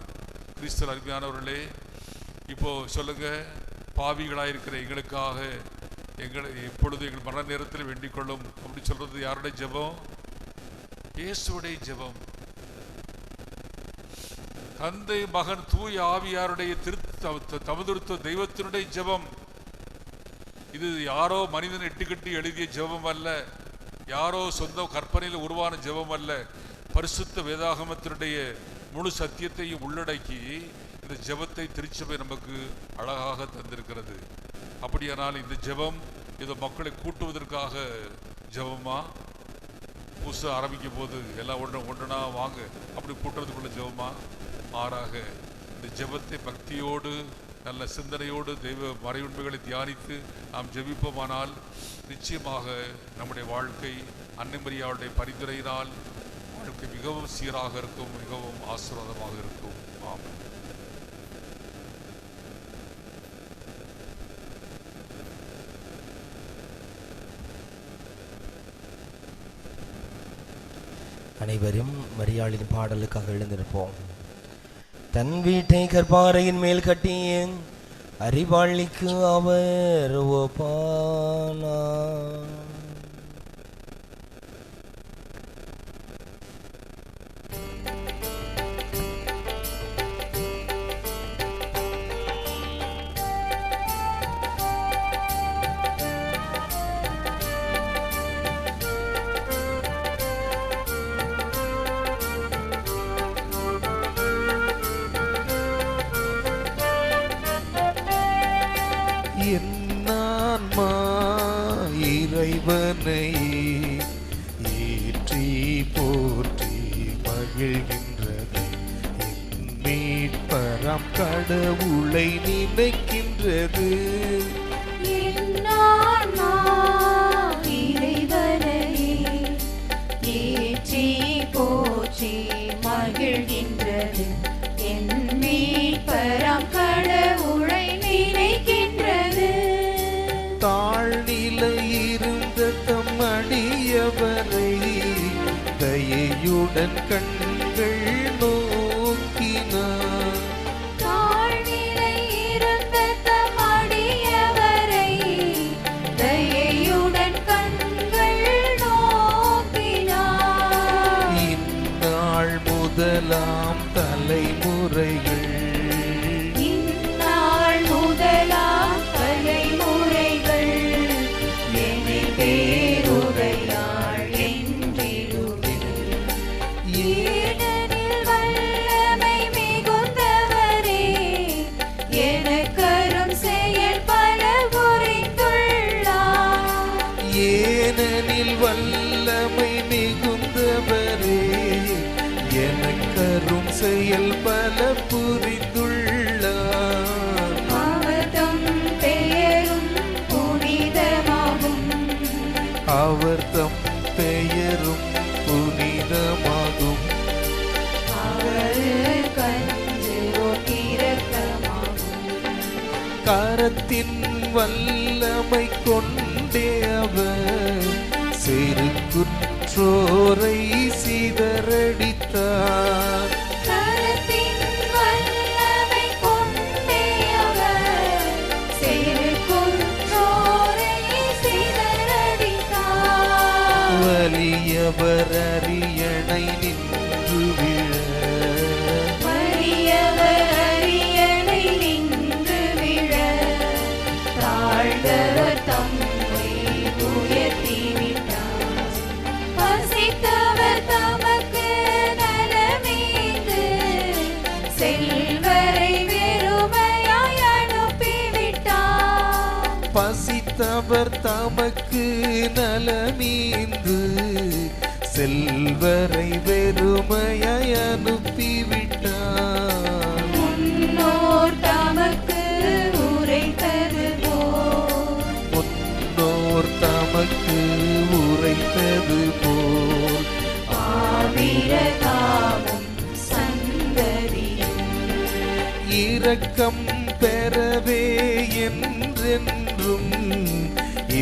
கிறிஸ்து அருமையானவர்களே, இப்போ சொல்லுங்க, பாவிகளாயிருக்கிற எங்களுக்காக எப்பொழுது எங்கள் மரண நேரத்தில் வேண்டிக் கொள்ளும் அப்படி சொல்றது யாருடைய ஜெபம்? இயேசுடைய ஜெபம். தந்தை, மகன், தூய ஆவியாருடைய தமதுருத்த தெய்வத்தினுடைய ஜெபம். இது யாரோ மனிதன் எட்டுக்கட்டி எழுதிய ஜெபம் அல்ல, யாரோ சொந்த கற்பனையில் உருவான ஜெபம் அல்ல. பரிசுத்த வேதாகமத்தினுடைய முழு சத்தியத்தையும் உள்ளடக்கி இந்த ஜெபத்தை திருச்சபை நமக்கு அழகாக தந்திருக்கிறது. அப்படியானால் இந்த ஜெபம் இதை மக்களை கூட்டுவதற்காக ஜெபமா? புதுசு ஆரம்பிக்கும் போது எல்லாம் ஒன்றா வாங்க அப்படி கூட்டுறதுக்குள்ள ஜெபமா? மாறாக இந்த ஜெபத்தை பக்தியோடு நல்ல சிந்தனையோடு தெய்வ மறையுண்மைகளை தியானித்து நாம் ஜெபிப்போமானால் நிச்சயமாக நம்முடைய வாழ்க்கை அன்னை மரியாளுடைய பரிந்துரையினால் வாழ்க்கை மிகவும் சீராக இருக்கும், மிகவும் ஆசீர்வாதமாக இருக்கும். ஆமென். அனைவரும் மரியாளின் பாடலுக்காக எழுந்திருப்போம். தன் வீட்டை கற்பாறையின் மேல் கட்டிய அறிவாளிக்கு அவர் ஒப்பானார். என்னான்மா இறைவனை ஏற்றி போற்றி மகிழ்கின்றது. என் மீட்பராம் கடவுளை நினைக்கின்றது. ஏற்றி போற்றி மகிழ்கின்றது. என் மீட்பராம் கடவுளை நினைக்கின்றது. தாழ்நிலை இருந்த தம் அடியவரை தயையுடன் கண்கள் நோக்கினார். தாழ்நிலை இருந்த தம் அடியவரை தயையுடன் கண்கள் நோக்கினார். இந்நாள் முதலாம் தலைமுறைகள் இந்நாள் முதலாம் தலைமுறைகள் என்னை பேருரையாள் என்றிடுவேன். ஏனெனில் வல்லமை மிகுந்தவரே எனக்கரும் செயல் பல புரிந்துள்ளார். ஏனெனில் வல்லமை மிகுந்தவரே எனக்கரும் செயல் பல புரிந்துள்ளார். அவர்தம் பெயரும் புனிதமாகும். அவர் தம் பெயரும் புனிதமாகும். அவர் கஞ்சோ இரக்கமாகும். கரத்தின் வல்லமை கொண்டே அவர் சிறு குற்றோரை சிதறடித்தார். கரத்தின் வல்லமை கொண்டே அவர் சிறு குற்றோரை சிதறடித்தார். வலியவர் அரியணை நின்று விழ வலியவர் அரியணை நின்று விழ தாழ்ந்தவர் தம்மை உயர்த்தி விட்டார். பசித்தவர் தமக்கு நலமீந்து செல்வரை வெறுமையாய் அனுப்பிவிட்டார். பசித்தவர் தமக்கு நலமீந்து செல்வரை வெறுமையாய் அனுப்பிவிட்டார். முன்னோர் தமக்கு உரைத்தது போல் முன்னோர் தமக்கு உரைத்தது போல் ஆவிரகாமும் சந்ததியும் இரக்கம் பெறவே என்றென்றும்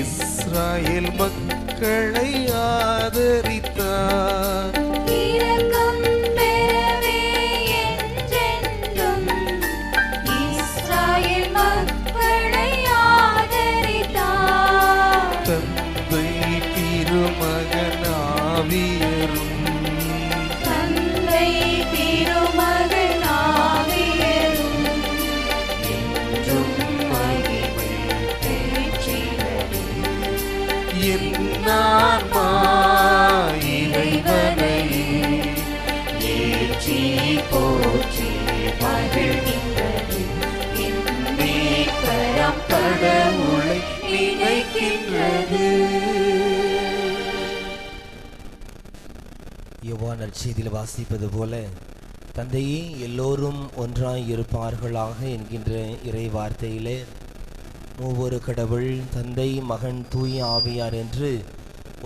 இஸ்ராயேல் மக்களை ஆதரித்தார். இரக்கம் பெறவே என்றென்றும் இஸ்ராயேல் மக்களை ஆதரித்தார். தந்தை திருமகனாவியரும் தந்தை திருமகன் ஆவியரும் என்றும் மகிமை பெற்றிடவே. என்னான்மா இறைவனை ஏற்றி போற்றி மகிழ்கின்றது. என் மீட்பராம் கடவுளை நினைக்கின்றது. யோவான் நற்செய்தியில் வாசிப்பது போல தந்தையே எல்லோரும் ஒன்றாய் இருப்பார்களாக என்கின்ற இறை வார்த்தையிலே மூவொரு கடவுள் தந்தை மகன் தூய ஆவியார் என்று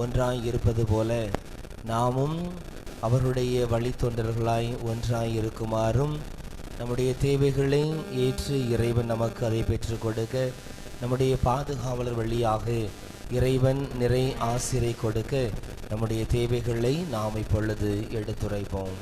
ஒன்றாய் இருப்பது போல நாமும் அவருடைய வழித்தொண்டர்களாய் ஒன்றாய் இருக்குமாறும் நம்முடைய தேவைகளை ஏற்று இறைவன் நமக்கு அதை பெற்றுக் கொடுக்க நம்முடைய பாதுகாவலர் வழியாக இறைவன் நிறை ஆசிரை கொடுக்க நம்முடைய தேவைகளை நாம் இப்பொழுது எடுத்துரைப்போம்.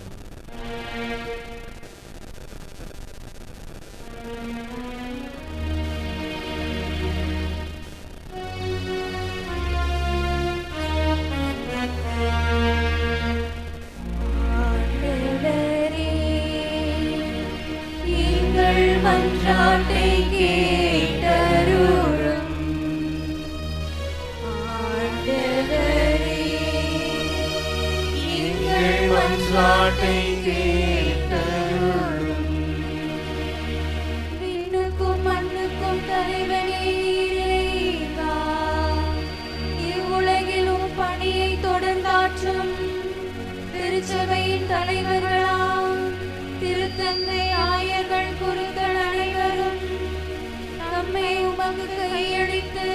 மன்றாட்டை கேட்டருளும். விண்ணுக்கும் மண்ணுக்கும் தலைவனே இறைவா, இவ்வுலகிலும் பணியை தொடர்ந்தாற்றும் திருச்சபையின் தலைவர்களாம் திருத்தந்தை ஆயர்கள் குருக்கள் அனைவரும் நம்மை உமக்கு கையளித்து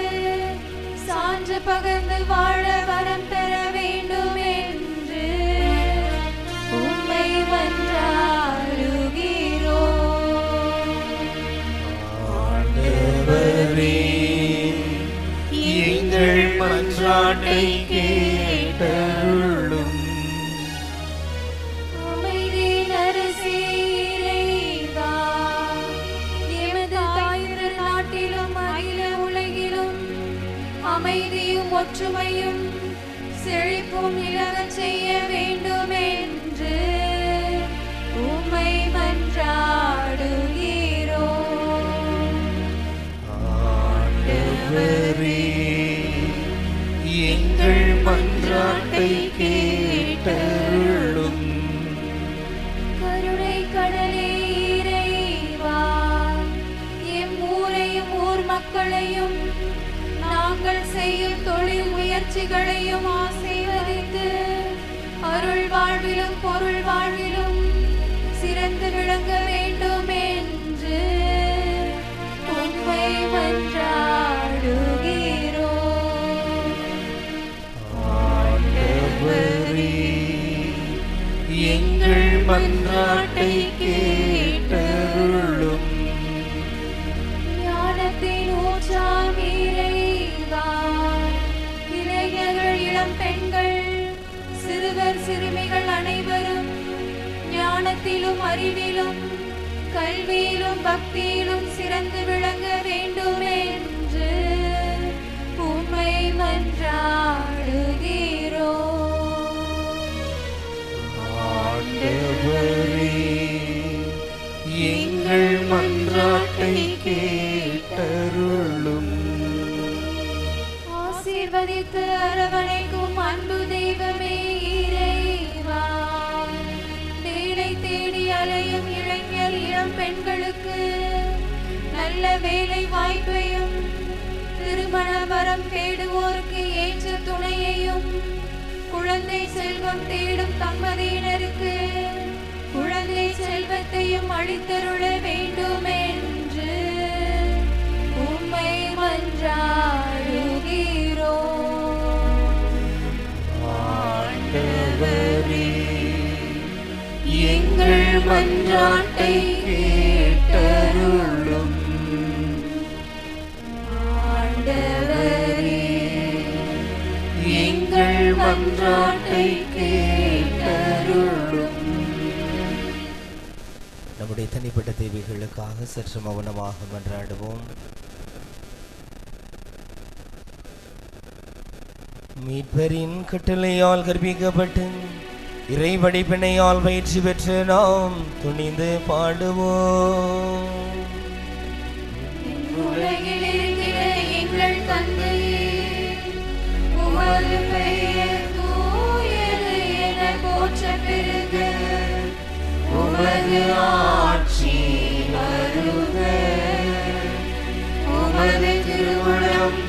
சான்று பகர்ந்து வாழ வரம் பெற வேண்டும் என்று உம்மை மன்றாடுகிறோம். ஆண்டவரே, எங்கள் மன்றாட்டை கேட்டருளும். அமைதியின் அரசே இறைவா, எமது தாயர் நாட்டிலும் அகில உலகிலும் அமைதியும் ஒற்றுமையும் செழிப்பும் நிலவச் செய்ய வேண்டும் என்று உம்மை மன்றாடுகிறோம். ஆண்டவரே, எங்கள் மன்றாட்டை கேட்டருளும். கருணை கடலே இறைவா, எம் ஊரையும் ஊர் மக்களையும் நாங்கள் செய்யும் தொழில் முயற்சிகளையும் ஆசீர்வதித்து அருள் வாழ்விலும் பொருள் வாழ்விலும் சிறந்து விளங்க வேண்டும் என்று உம்மை மன்றாடுகிறோம். ஆண்டவரே, எங்கள் மன்றாட்டை கேட்டருளும். ஞானத்தின் ஊற்றாம் இறைவா, இளைஞர்கள் இளம் பெண்கள் சிறுவர் சிறுமிகள் அனைவரும் ஞானத்திலும் அறிவிலும் கல்வியிலும் பக்தியிலும் சிறந்து விளங்க வேண்டும் என்று உம்மை மன்றாடுகிறோம். ஆண்டவரே, எங்கள் மன்றாட்டை கேட்டருளும். ஆசீர்வதித்து அரவணைக்கும் அன்பு தெய்வமே இறைவா, வேலை தேடி அலையும் இளைஞர் இளம் பெண்களுக்கு நல்ல வேலை வாய்ப்பையும் திருமண வரம் தேடுவோருக்கு ஏற்ற துணையையும் குழந்தை செல்வம் தேடும் தம்பதியினருக்கு குழந்தை செல்வத்தையும் அளித்தருள வேண்டும் என்று உம்மை மன்றாடுகிறோம். ஆண்டவரே, எங்கள் மன்றாட்டை கேட்டருளும். ஆண்டவரே, எங்கள் மன்றாட்டை கேட்டருளும். நம்முடைய தனிப்பட்ட தேவைகளுக்காக சற்று மௌனமாக மன்றாடுவோம். மீட்பரின் கட்டளையால் கற்பிக்கப்பட்டு இறை வடிப்பினையால் பயிற்சி பெற்று நாம் துணிந்து பாடுவோம். உலகில் இருக்கிற எங்கள் தந்தையே, உமது பெயர் தூயது என போற்றப் பெறுக. உமது ஆட்சி வருக. உமது திருவுளம்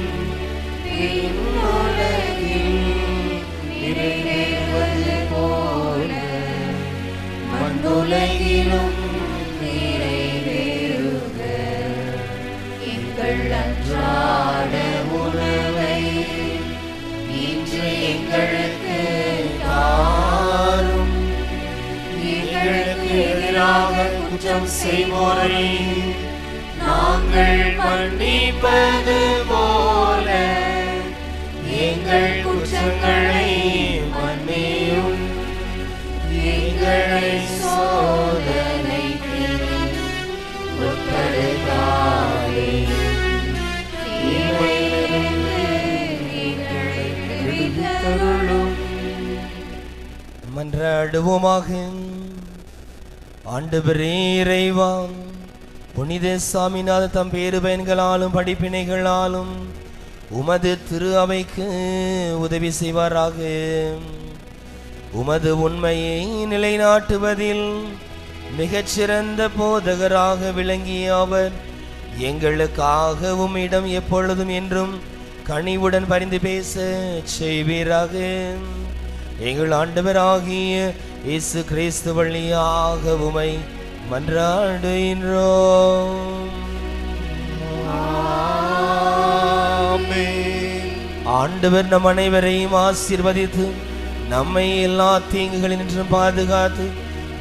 விண்ணுலகில் நிறைவேறுவது போல மண்ணுலகிலும் நிறைவேறுக. எங்கள் அன்றாட உணவை இன்று எங்களுக்கு தாரும். எங்களுக்கு எதிராக குற்றம் செய்வோரை நாங்கள் மன்னிப்பது போல எங்கள் குற்றங்களை மன்னியும். எங்களை சோதனைக்கு உட்படுத்தாதேயும். தீமையிலிருந்து எங்களை விடுவித்தருளும். மன்றாடுவோமாக. ஆண்டவரே இறைவா, புனித சாமிநாத தம் பேறு பயன்களாலும் படிப்பினைகளாலும் உமது திரு அவைக்கு உதவி செய்வாராக. உமது உண்மையை நிலைநாட்டுவதில் மிகச்சிறந்த போதகராக விளங்கிய அவர் எங்களுக்காக உம்மிடம் எப்பொழுதும் என்றும் கனிவுடன் பரிந்து பேச செய்வீராக. எங்கள் ஆண்டவராகிய இயேசு கிறிஸ்து வழியாக உம்மை மன்றாடுகின்றோம். ஆண்டவர் நம் அனைவரையும் ஆசீர்வதித்து நம்மை எல்லா தீங்குகளினின்றும் பாதுகாத்து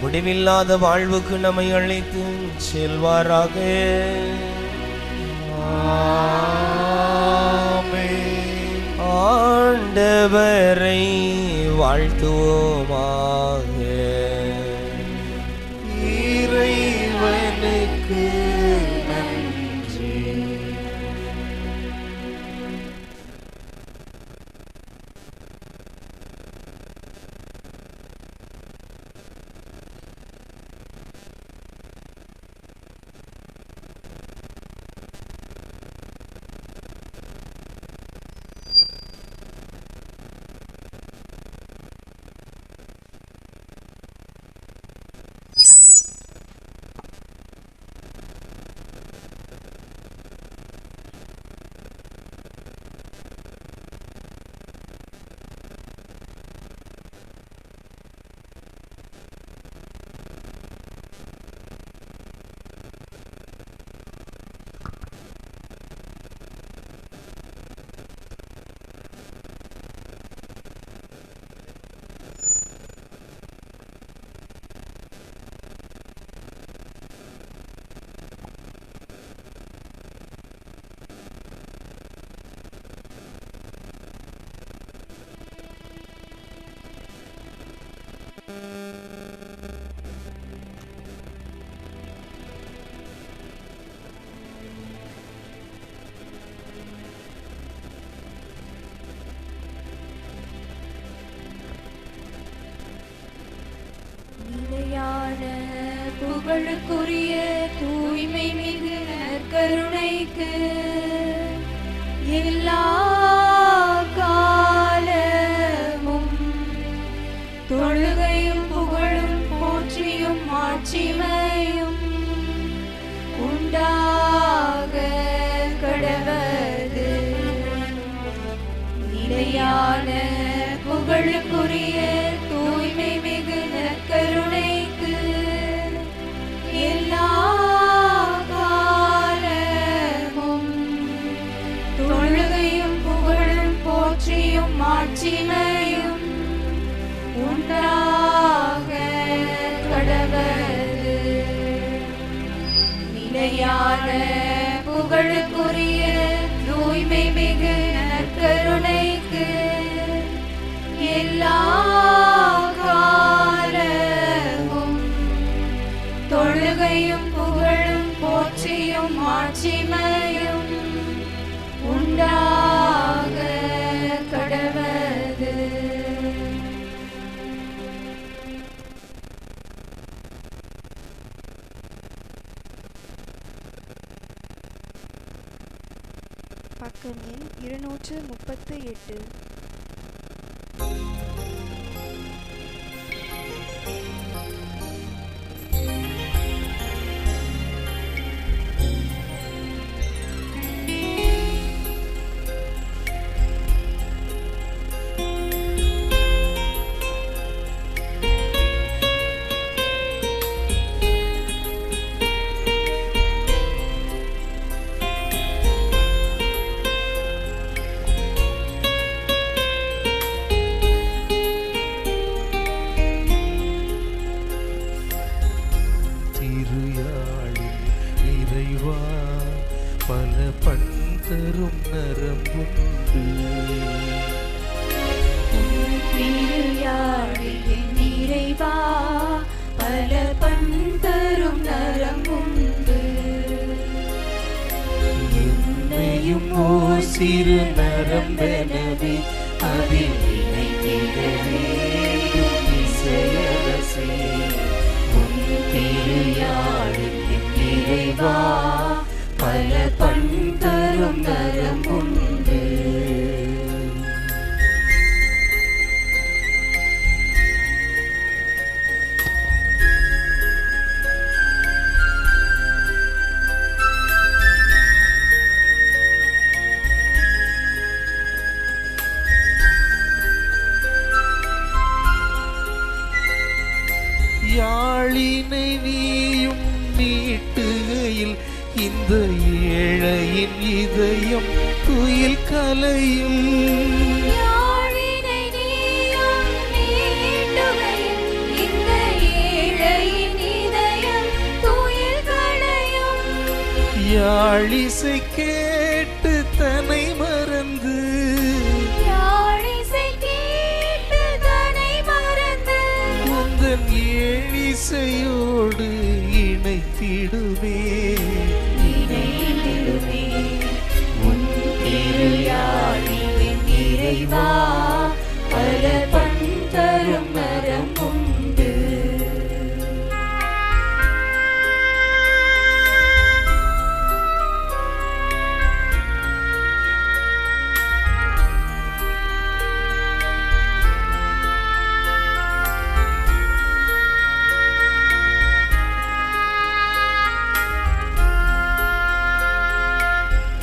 முடிவில்லாத வாழ்வுக்கு நம்மை அழைத்து செல்வாராக. ஆண்டவரை வாழ்த்துவோமாக. இறைவனுக்கு நன்றி. புகழுக்குரிய தூய்மை மிகு நற்கருணைக்கு எல்லா காலமும் தொழுகையும் புகழும் போற்றியும் மாட்சிமையும் உண்டாக கடவது. நிலையான புகழுக்குரிய தூய்மை மிகு நற்கருணைக்கு எல்லா காலமும் தொழுகையும் புகழும் போற்றியும் மாட்சிமையும் உண்டாக கடவது. நிலையான புகழுக்குரிய தூய்மை மிகு நற்கருணைக்கு எல்லா காலமும் தொழுகையும் புகழும் போற்றியும் மாட்சிமையும் உண்டாக கடவது. பக்கம் எண் 238. தரும் நரம்புண்டு திருயாழியின் நிறைவா பல பண் தரும் நரம்புண்டு. என்னையும் ஓர் சிறு நரம்பெனவே அதில் இணைத்திட வேண்டும் இசையரசே. உன் திருயாழியின் நிறைவா பல பண் தரும் நரம்புண்டு. இந்த ஏழையின் இதயம் துயில் கலையும். யாழினை நீயும் நீட்டுகையில் இந்த ஏழையின் இதயம் துயில் கலையும். யாழிசை கேட்டு தன்னை மறந்து உந்தன் ஏழிசையோடு இணைத்திடுமே உன் திருயாழின் நிறைவா பல பண் தரும் மரம் உண்டு.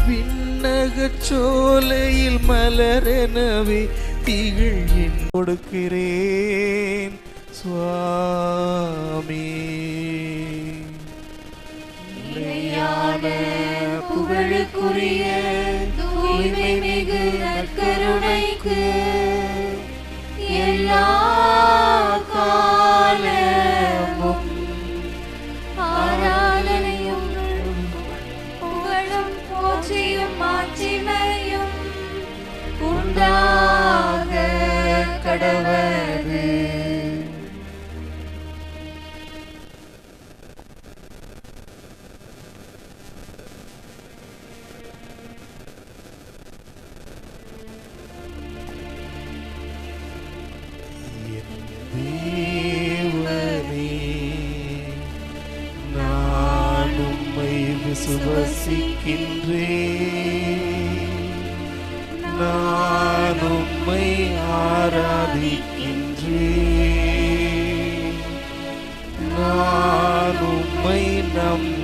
விண்ணகச் சோலையில் மலரெனவே திகழ் என் கொடுக்கிறேன் சுவாமி. நிலையான புகழுக்குரிய தூய்மை மிகு நற்கருணைக்கு எல்லா காலமும் ஆராதனையும் புகழும் போற்றியும் மாட்சிமையும் உண்டாக கடவது. தேவனே, நான் உம்மை விசுவசிக்கின்றேன், நான் உம்மை ஆராதிக்கின்றேன், நான் உம்மை நம்புகிறேன்,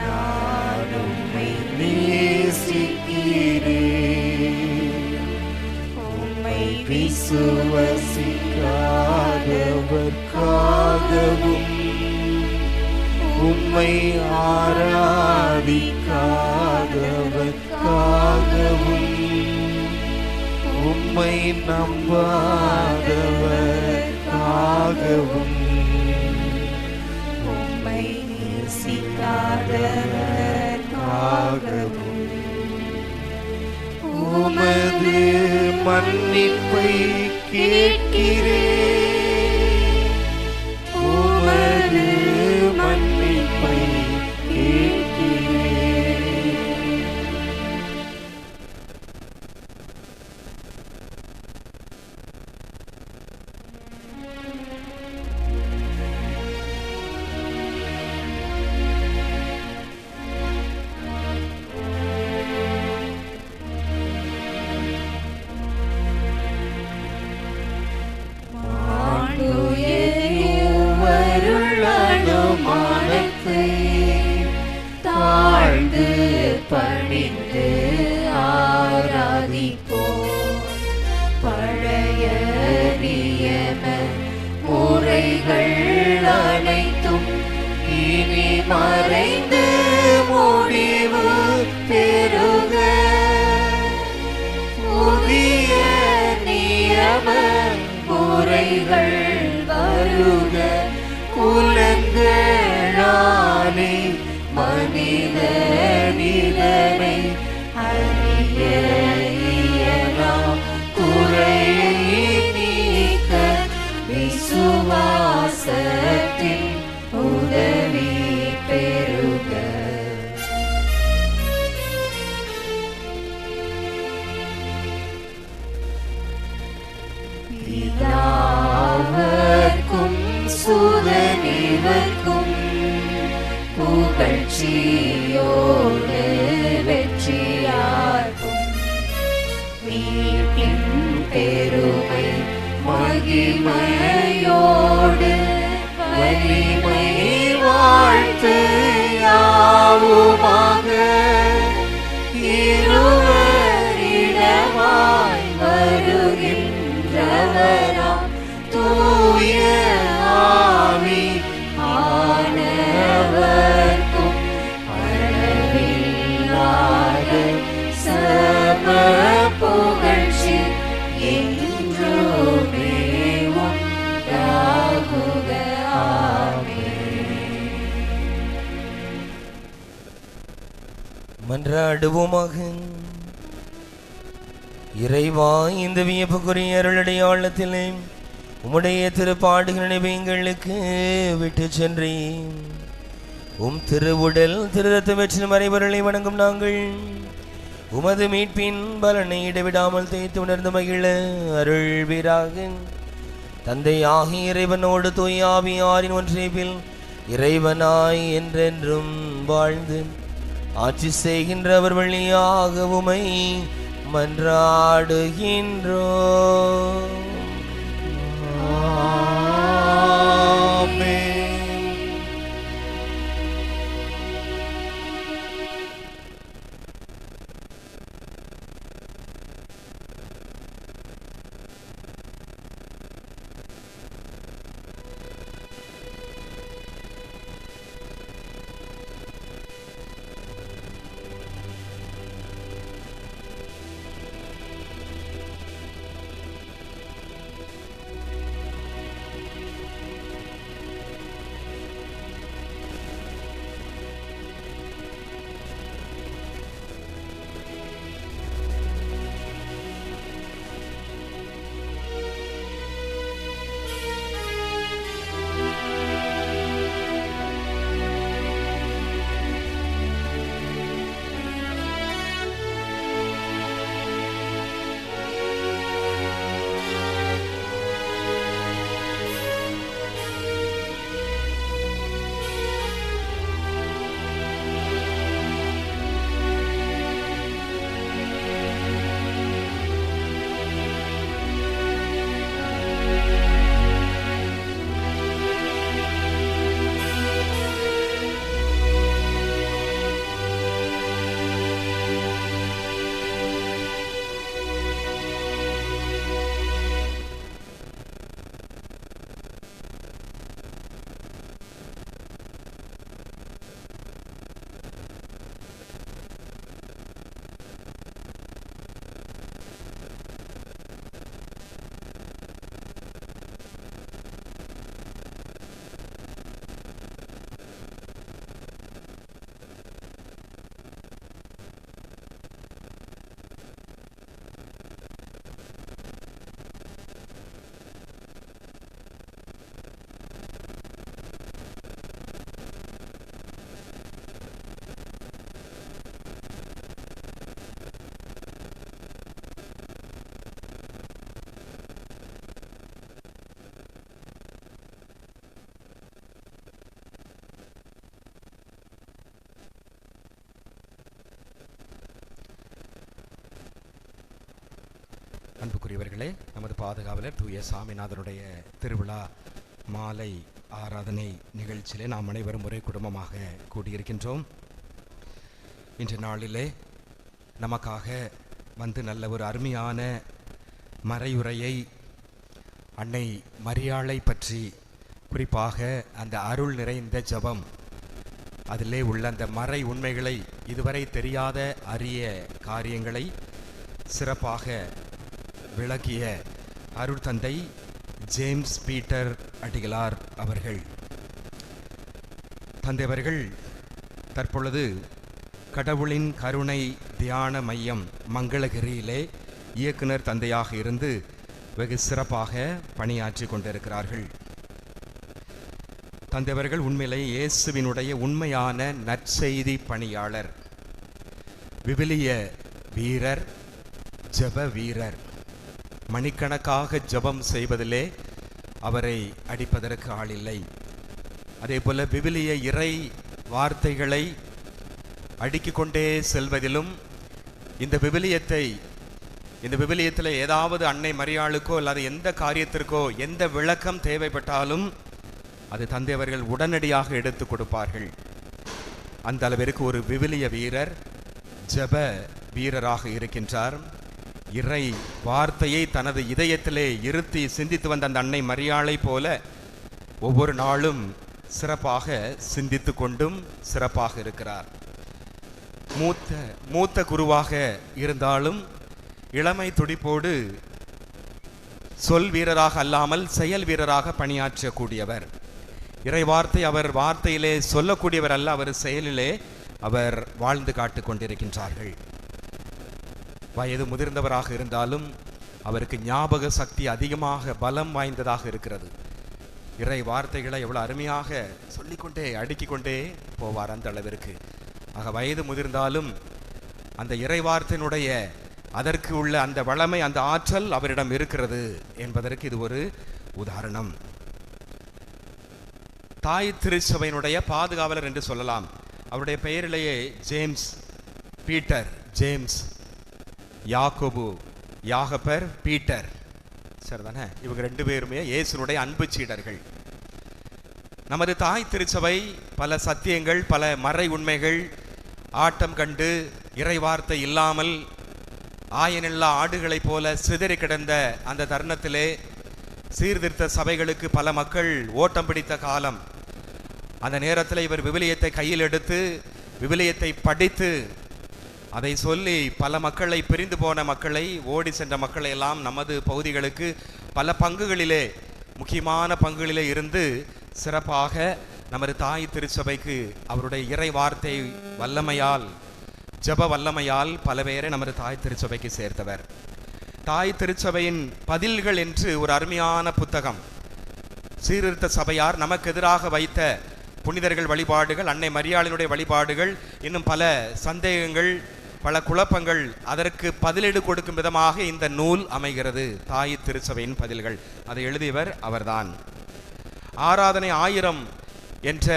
நான் உம்மை நேசிக்கிறேன். உம்மை விசுவசிக்காதவர்க்காகவும் உம்மை ஆராதிக்காதவர்க்காகவும் உம்மை நம்பாதவர்க்காகவும் உம்மை நேசிக்காதவர்க்காகவும் உமது மன்னிப்பை கேட்கிறேன், உமது மன்னிப்பை கேட்கிறேன். அனுமானத்தை தாழ்ந்து பணிந்து ஆராதிப்போம். பழைய நியம முறைகள் அனைத்தும் இனி மறைந்து முடிவு பெறுக. புதிய நியம முறைகள் வருக. புலங்களாலே மனித நிலனை அறிய இயலாம். குறையை நீக்க விசுவாசத்தின் உதவி பெறுக. பிதாவர்க்கும் சுதனிவர்க்கும் புகழ்ச்சியோடு வெற்றியார்க்கும் மீட்பின் பெருமை மகிமையோடு வலிமை வாழ்த்து யாவுமாக. இருவரிடமாய் வருகின்றவராம் தூய ஆவி ஆன மன்றாடுவோமாக. இறைவா, இந்த வியப்புக்குரிய அருளடையாளத்திலே உம்முடைய திருப்பாடுகள் நினைவுகளுக்கு விட்டு சென்றேன். உம் திருவுடல் திருரத்தம் வெற்றி மறைபொருளை வணங்கும் நாங்கள் உமது மீட்பின் பலனை இடைவிடாமல் தேய்த்து உணர்ந்து மகிழ அருள்வீராக. தந்தை ஆகிய இறைவனோடு தூய ஆவியாரின் ஒன்றிப்பில் இறைவனாய் என்றென்றும் வாழ்ந்து ஆட்சி செய்கின்ற அவர் வழியாக உமை மன்றாடுகின்றோம். ஆமென். அன்புக்குரியவர்களே, நமது பாதுகாவலர் தூய சாமிநாதனுடைய திருவிழா மாலை ஆராதனை நிகழ்ச்சியிலே நாம் அனைவரும் ஒரே குடும்பமாக கூடியிருக்கின்றோம். இன்று நாளிலே நமக்காக வந்து நல்ல ஒரு அருமையான மறையுரையை அன்னை மரியாளை பற்றி, குறிப்பாக அந்த அருள் நிறைந்த ஜெபம், அதிலே உள்ள அந்த மறை உண்மைகளை, இதுவரை தெரியாத அரிய காரியங்களை சிறப்பாக விளக்கிய அருள் தந்தை ஜேம்ஸ் பீட்டர் அடிகளார் அவர்கள். தந்தை அவர்கள் தற்பொழுது கடவுளின் கருணை தியான மையம் மங்களகிரியிலே இயக்குனர் தந்தையாக இருந்து வெகு சிறப்பாக பணியாற்றி கொண்டிருக்கிறார்கள். தந்தை அவர்கள் உண்மையிலே இயேசுவினுடைய உண்மையான நற்செய்தி பணியாளர், விவிலிய வீரர், ஜெப வீரர். மணிக்கணக்காக ஜெபம் செய்வதிலே அவரை அடிப்பதற்கு ஆளில்லை. அதே போல விவிலிய இறை வார்த்தைகளை அடுக்கிக் கொண்டே செல்வதிலும், இந்த விவிலியத்தில் ஏதாவது அன்னை மரியாளுக்கோ அல்லது எந்த காரியத்திற்கோ எந்த விளக்கம் தேவைப்பட்டாலும் அது தந்தை அவர்கள் உடனடியாக எடுத்து கொடுப்பார்கள். அந்த அளவிற்கு ஒரு விவிலிய வீரர், ஜெப வீரராக இருக்கின்றார். இறை வார்த்தையை தனது இதயத்திலே இருத்தி சிந்தித்து வந்த அந்த அன்னை மரியாளை போல ஒவ்வொரு நாளும் சிறப்பாக சிந்தித்து கொண்டும் சிறப்பாக இருக்கிறார். மூத்த குருவாக இருந்தாலும் இளமை துடிப்போடு சொல் வீரராக அல்லாமல் செயல் வீரராக பணியாற்றக்கூடியவர். இறை வார்த்தை அவர் வார்த்தையிலே சொல்லக்கூடியவர் அல்ல, அவர் செயலிலே அவர் வாழ்ந்து காட்டு கொண்டிருக்கின்றார்கள். வயது முதிர்ந்தவராக இருந்தாலும் அவருக்கு ஞாபக சக்தி அதிகமாக பலம் வாய்ந்ததாக இருக்கிறது. இறை வார்த்தைகளை எவ்வளோ அருமையாக சொல்லிக்கொண்டே அடுக்கிக் கொண்டே போவார் அந்த அளவிற்கு. ஆக வயது முதிர்ந்தாலும் அந்த இறை வார்த்தையினுடைய அதற்கு உள்ள அந்த வளமை, அந்த ஆற்றல் அவரிடம் இருக்கிறது என்பதற்கு இது ஒரு உதாரணம். தாய் திருச்சபையினுடைய பாதுகாவலர் என்று சொல்லலாம். அவருடைய பெயரிலேயே ஜேம்ஸ், பீட்டர், ஜேம்ஸ், யாக்கோபு, யாகப்பர், பீட்டர், சரிதானே? இவங்க 2 பேருமே இயேசுனுடைய அன்பு சீடர்கள். நமது தாய் திருச்சபை பல சத்தியங்கள், பல மறை உண்மைகள் ஆட்டம் கண்டு இறை வார்த்தை இல்லாமல் ஆயனில்லா ஆடுகளைப் போல சிதறி கிடந்த அந்த தருணத்திலே சீர்திருத்த சபைகளுக்கு பல மக்கள் ஓட்டம் பிடித்த காலம். அந்த நேரத்தில் இவர் விவிலியத்தை கையில் எடுத்து விவிலியத்தை படித்து அதை சொல்லி பல மக்களை, பிரிந்து போன மக்களை, ஓடி சென்ற மக்களை எல்லாம் நமது பகுதிகளுக்கு பல பங்குகளிலே, முக்கியமான பங்குகளிலே இருந்து சிறப்பாக நமது தாய் திருச்சபைக்கு அவருடைய இறை வார்த்தை வல்லமையால், ஜப வல்லமையால் பல பேரை நமது தாய் திருச்சபைக்கு சேர்த்தவர். தாய் திருச்சபையின் பதில்கள் என்று ஒரு அருமையான புத்தகம், சீர்திருத்த சபையார் நமக்கு எதிராக வைத்த புனிதர்கள் வழிபாடுகள், அன்னை மரியாளினுடைய வழிபாடுகள், இன்னும் பல சந்தேகங்கள், பல குழப்பங்கள், அதற்கு பதிலீடு கொடுக்கும் விதமாக இந்த நூல் அமைகிறது. தாய் திருச்சபையின் பதில்கள். அதை எழுதியவர் அவர்தான். ஆராதனை 1000 என்ற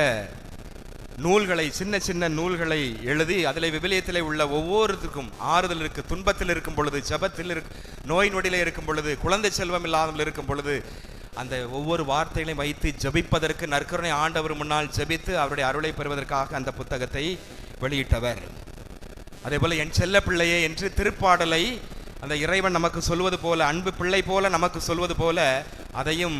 நூல்களை, சின்ன சின்ன நூல்களை எழுதி அதில் விவிலியத்திலே உள்ள ஒவ்வொருத்துக்கும் ஆறுதல் இருக்கு. துன்பத்தில் இருக்கும் பொழுது, ஜபத்தில் நோய் நொடியிலே இருக்கும் பொழுது, குழந்தை செல்வம் இல்லாமல் இருக்கும் பொழுது, அந்த ஒவ்வொரு வார்த்தைகளையும் வைத்து ஜபிப்பதற்கு நற்கருணை ஆண்டவர் முன்னால் ஜபித்து அவருடைய அருளை பெறுவதற்காக அந்த புத்தகத்தை வெளியிட்டவர். அதே போல என் செல்ல பிள்ளையே என்று திருப்பாடலை அந்த இறைவன் நமக்கு சொல்வது போல, அன்பு பிள்ளை போல நமக்கு சொல்வது போல அதையும்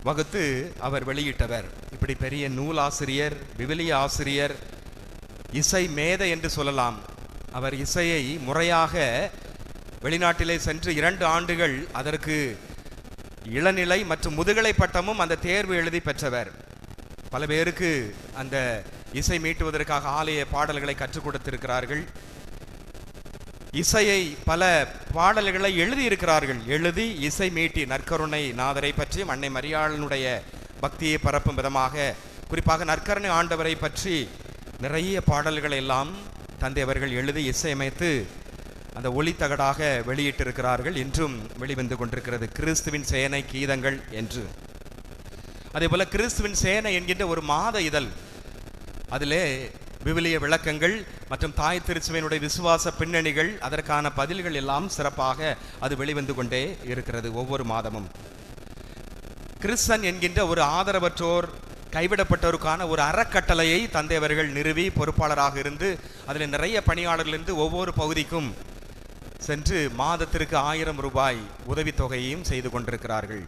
வகுத்து அவர் வெளியிட்டவர். இப்படி பெரிய நூலாசிரியர், விவிலிய ஆசிரியர், இசை மேதை என்று சொல்லலாம். அவர் இசையை முறையாக வெளிநாட்டிலே சென்று 2 ஆண்டுகள் அதற்கு இளநிலை மற்றும் முதுகலை பட்டமும் அந்த தேர்வு எழுதி பெற்றவர். பல பேருக்கு அந்த இசை மீட்டுவதற்காக ஆலய பாடல்களை கற்றுக் கொடுத்திருக்கிறார்கள். இசையை பல பாடல்களை எழுதியிருக்கிறார்கள். எழுதி இசை மீட்டி நற்கருணை நாதரை பற்றியும் அன்னை மரியாளினுடைய பக்தியை பரப்பும் விதமாக, குறிப்பாக நற்கருணை ஆண்டவரை பற்றி நிறைய பாடல்களை எல்லாம் தந்தை அவர்கள் எழுதி இசையமைத்து அந்த ஒளித்தகடாக வெளியிட்டிருக்கிறார்கள். இன்றும் வெளிவந்து கொண்டிருக்கிறது கிறிஸ்துவின் சேனை கீதங்கள் என்று. அதே போல கிறிஸ்துவின் சேனை என்கின்ற ஒரு மாத இதழ், அதிலே விவிலிய விளக்கங்கள் மற்றும் தாய் திருச்சபையினுடைய விசுவாச பின்னணிகள், அதற்கான பதில்கள் எல்லாம் சிறப்பாக அது வெளிவந்து கொண்டே இருக்கிறது ஒவ்வொரு மாதமும். கிறிஸ்தன் என்கின்ற ஒரு ஆதரவற்றோர், கைவிடப்பட்டோருக்கான ஒரு அறக்கட்டளையை தந்தை அவர்கள் நிறுவி பொறுப்பாளராக இருந்து அதில் நிறைய பணியாளர்கள் இருந்து ஒவ்வொரு பகுதிக்கும் சென்று மாதத்திற்கு 1000 ரூபாய் உதவித்தொகையையும் செய்து கொண்டிருக்கிறார்கள்.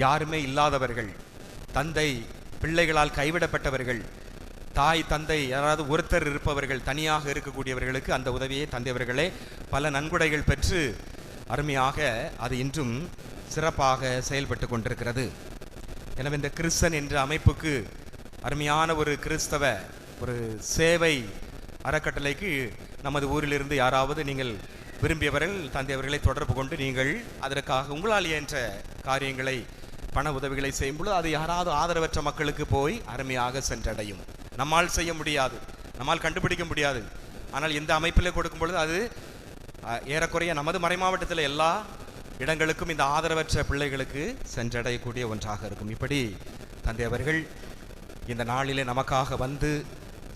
யாருமே இல்லாதவர்கள், தந்தை பிள்ளைகளால் கைவிடப்பட்டவர்கள், தாய் தந்தை யாராவது ஒருத்தர் இருப்பவர்கள், தனியாக இருக்கக்கூடியவர்களுக்கு அந்த உதவியை தந்தையவர்களே பல நன்கொடைகள் பெற்று அருமையாக அது இன்றும் சிறப்பாக செயல்பட்டு கொண்டிருக்கிறது. எனவே இந்த கிறிஸ்தன் என்ற அமைப்புக்கு அருமையான ஒரு கிறிஸ்தவ ஒரு சேவை அறக்கட்டளைக்கு நமது ஊரிலிருந்து யாராவது நீங்கள் விரும்பியவர்கள் தந்தையவர்களை தொடர்பு கொண்டு நீங்கள் அதற்காக உங்களால் என்ற காரியங்களை, பண உதவிகளை செய்யும் பொழுது அது யாராவது ஆதரவற்ற மக்களுக்கு போய் அருமையாக சென்றடையும். நம்மால் செய்ய முடியாது, நம்மால் கண்டுபிடிக்க முடியாது. ஆனால் இந்த அமைப்பில் கொடுக்கும் பொழுது அது ஏறக்குறைய நமது மறைமாவட்டத்தில் எல்லா இடங்களுக்கும் இந்த ஆதரவற்ற பிள்ளைகளுக்கு சென்றடையக்கூடிய ஒன்றாக இருக்கும். இப்படி தந்தை அவர்கள் இந்த நாளிலே நமக்காக வந்து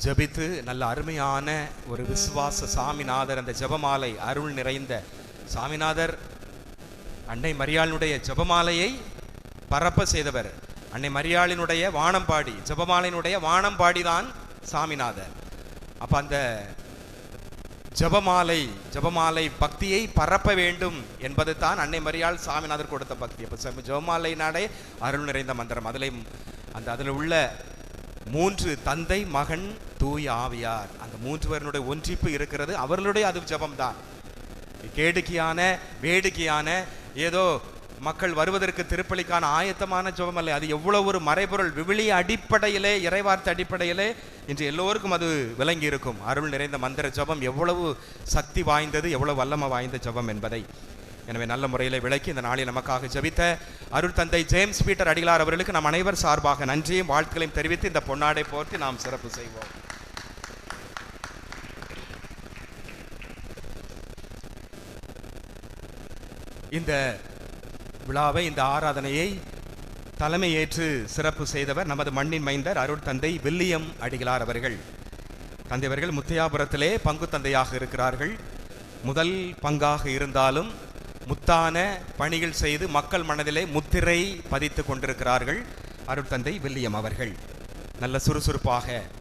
ஜபித்து நல்ல அருமையான ஒரு விசுவாச சாமிநாதர், அந்த ஜபமாலை அருள் நிறைந்த சாமிநாதர், அன்னை மரியாளினுடைய ஜபமாலையை பரப்ப செய்தவர். அன்னை மரியாளினுடைய வானம்பாடி, ஜபமாலையினுடைய வானம்பாடி தான் சாமிநாதர். அப்ப அந்த ஜபமாலை பக்தியை பரப்ப வேண்டும் என்பது தான் அன்னை மரியாள் சாமிநாதர் கொடுத்த பக்தி. அப்ப ஜபமாலை நாடே அருள் நிறைந்த மந்திரம். அதில் உள்ள 3 தந்தை, மகன், தூய ஆவியார், அந்த 3 பேருடைய ஒன்றிப்பு இருக்கிறது. அவர்களுடைய அது ஜபம் தான். கேடுக்கியான வேடிக்கையான ஏதோ மக்கள் வருவதற்கு திருப்பலிக்கான ஆயத்தமான ஜெபம் அல்ல. அது எவ்வளவு ஒரு மறைபொருள், விவிலிய அடிப்படையிலே, இறைவார்த்தை அடிப்படையிலே இன்று எல்லோருக்கும் அது விளங்கி இருக்கும். அருள் நிறைந்த மந்திர ஜெபம் எவ்வளவு சக்தி வாய்ந்தது, எவ்வளவு வல்லமை வாய்ந்த ஜெபம் என்பதை எனவே நல்ல முறையில் விளக்கி இந்த நாளில் நமக்காக ஜெபித்த அருள் தந்தை ஜேம்ஸ் பீட்டர் அடிகளார் அவர்களுக்கு நாம் அனைவர் சார்பாக நன்றியும் வாழ்த்துக்களையும் தெரிவித்து இந்த பொன்னாடை போர்த்தி நாம் சிறப்பு செய்வோம். இந்த விழாவை, இந்த ஆராதனையை தலைமை ஏற்று சிறப்பு செய்தவர் நமது மண்ணின் மைந்தர் அருள் தந்தை வில்லியம் அடிகளார் அவர்கள். தந்தையவர்கள் முத்தையாபுரத்திலே பங்கு தந்தையாக இருக்கிறார்கள். முதல் பங்காக இருந்தாலும் முத்தான பணிகள் செய்து மக்கள் மனதிலே முத்திரை பதித்து கொண்டிருக்கிறார்கள் அருள் தந்தை வில்லியம் அவர்கள். நல்ல சுறுசுறுப்பாக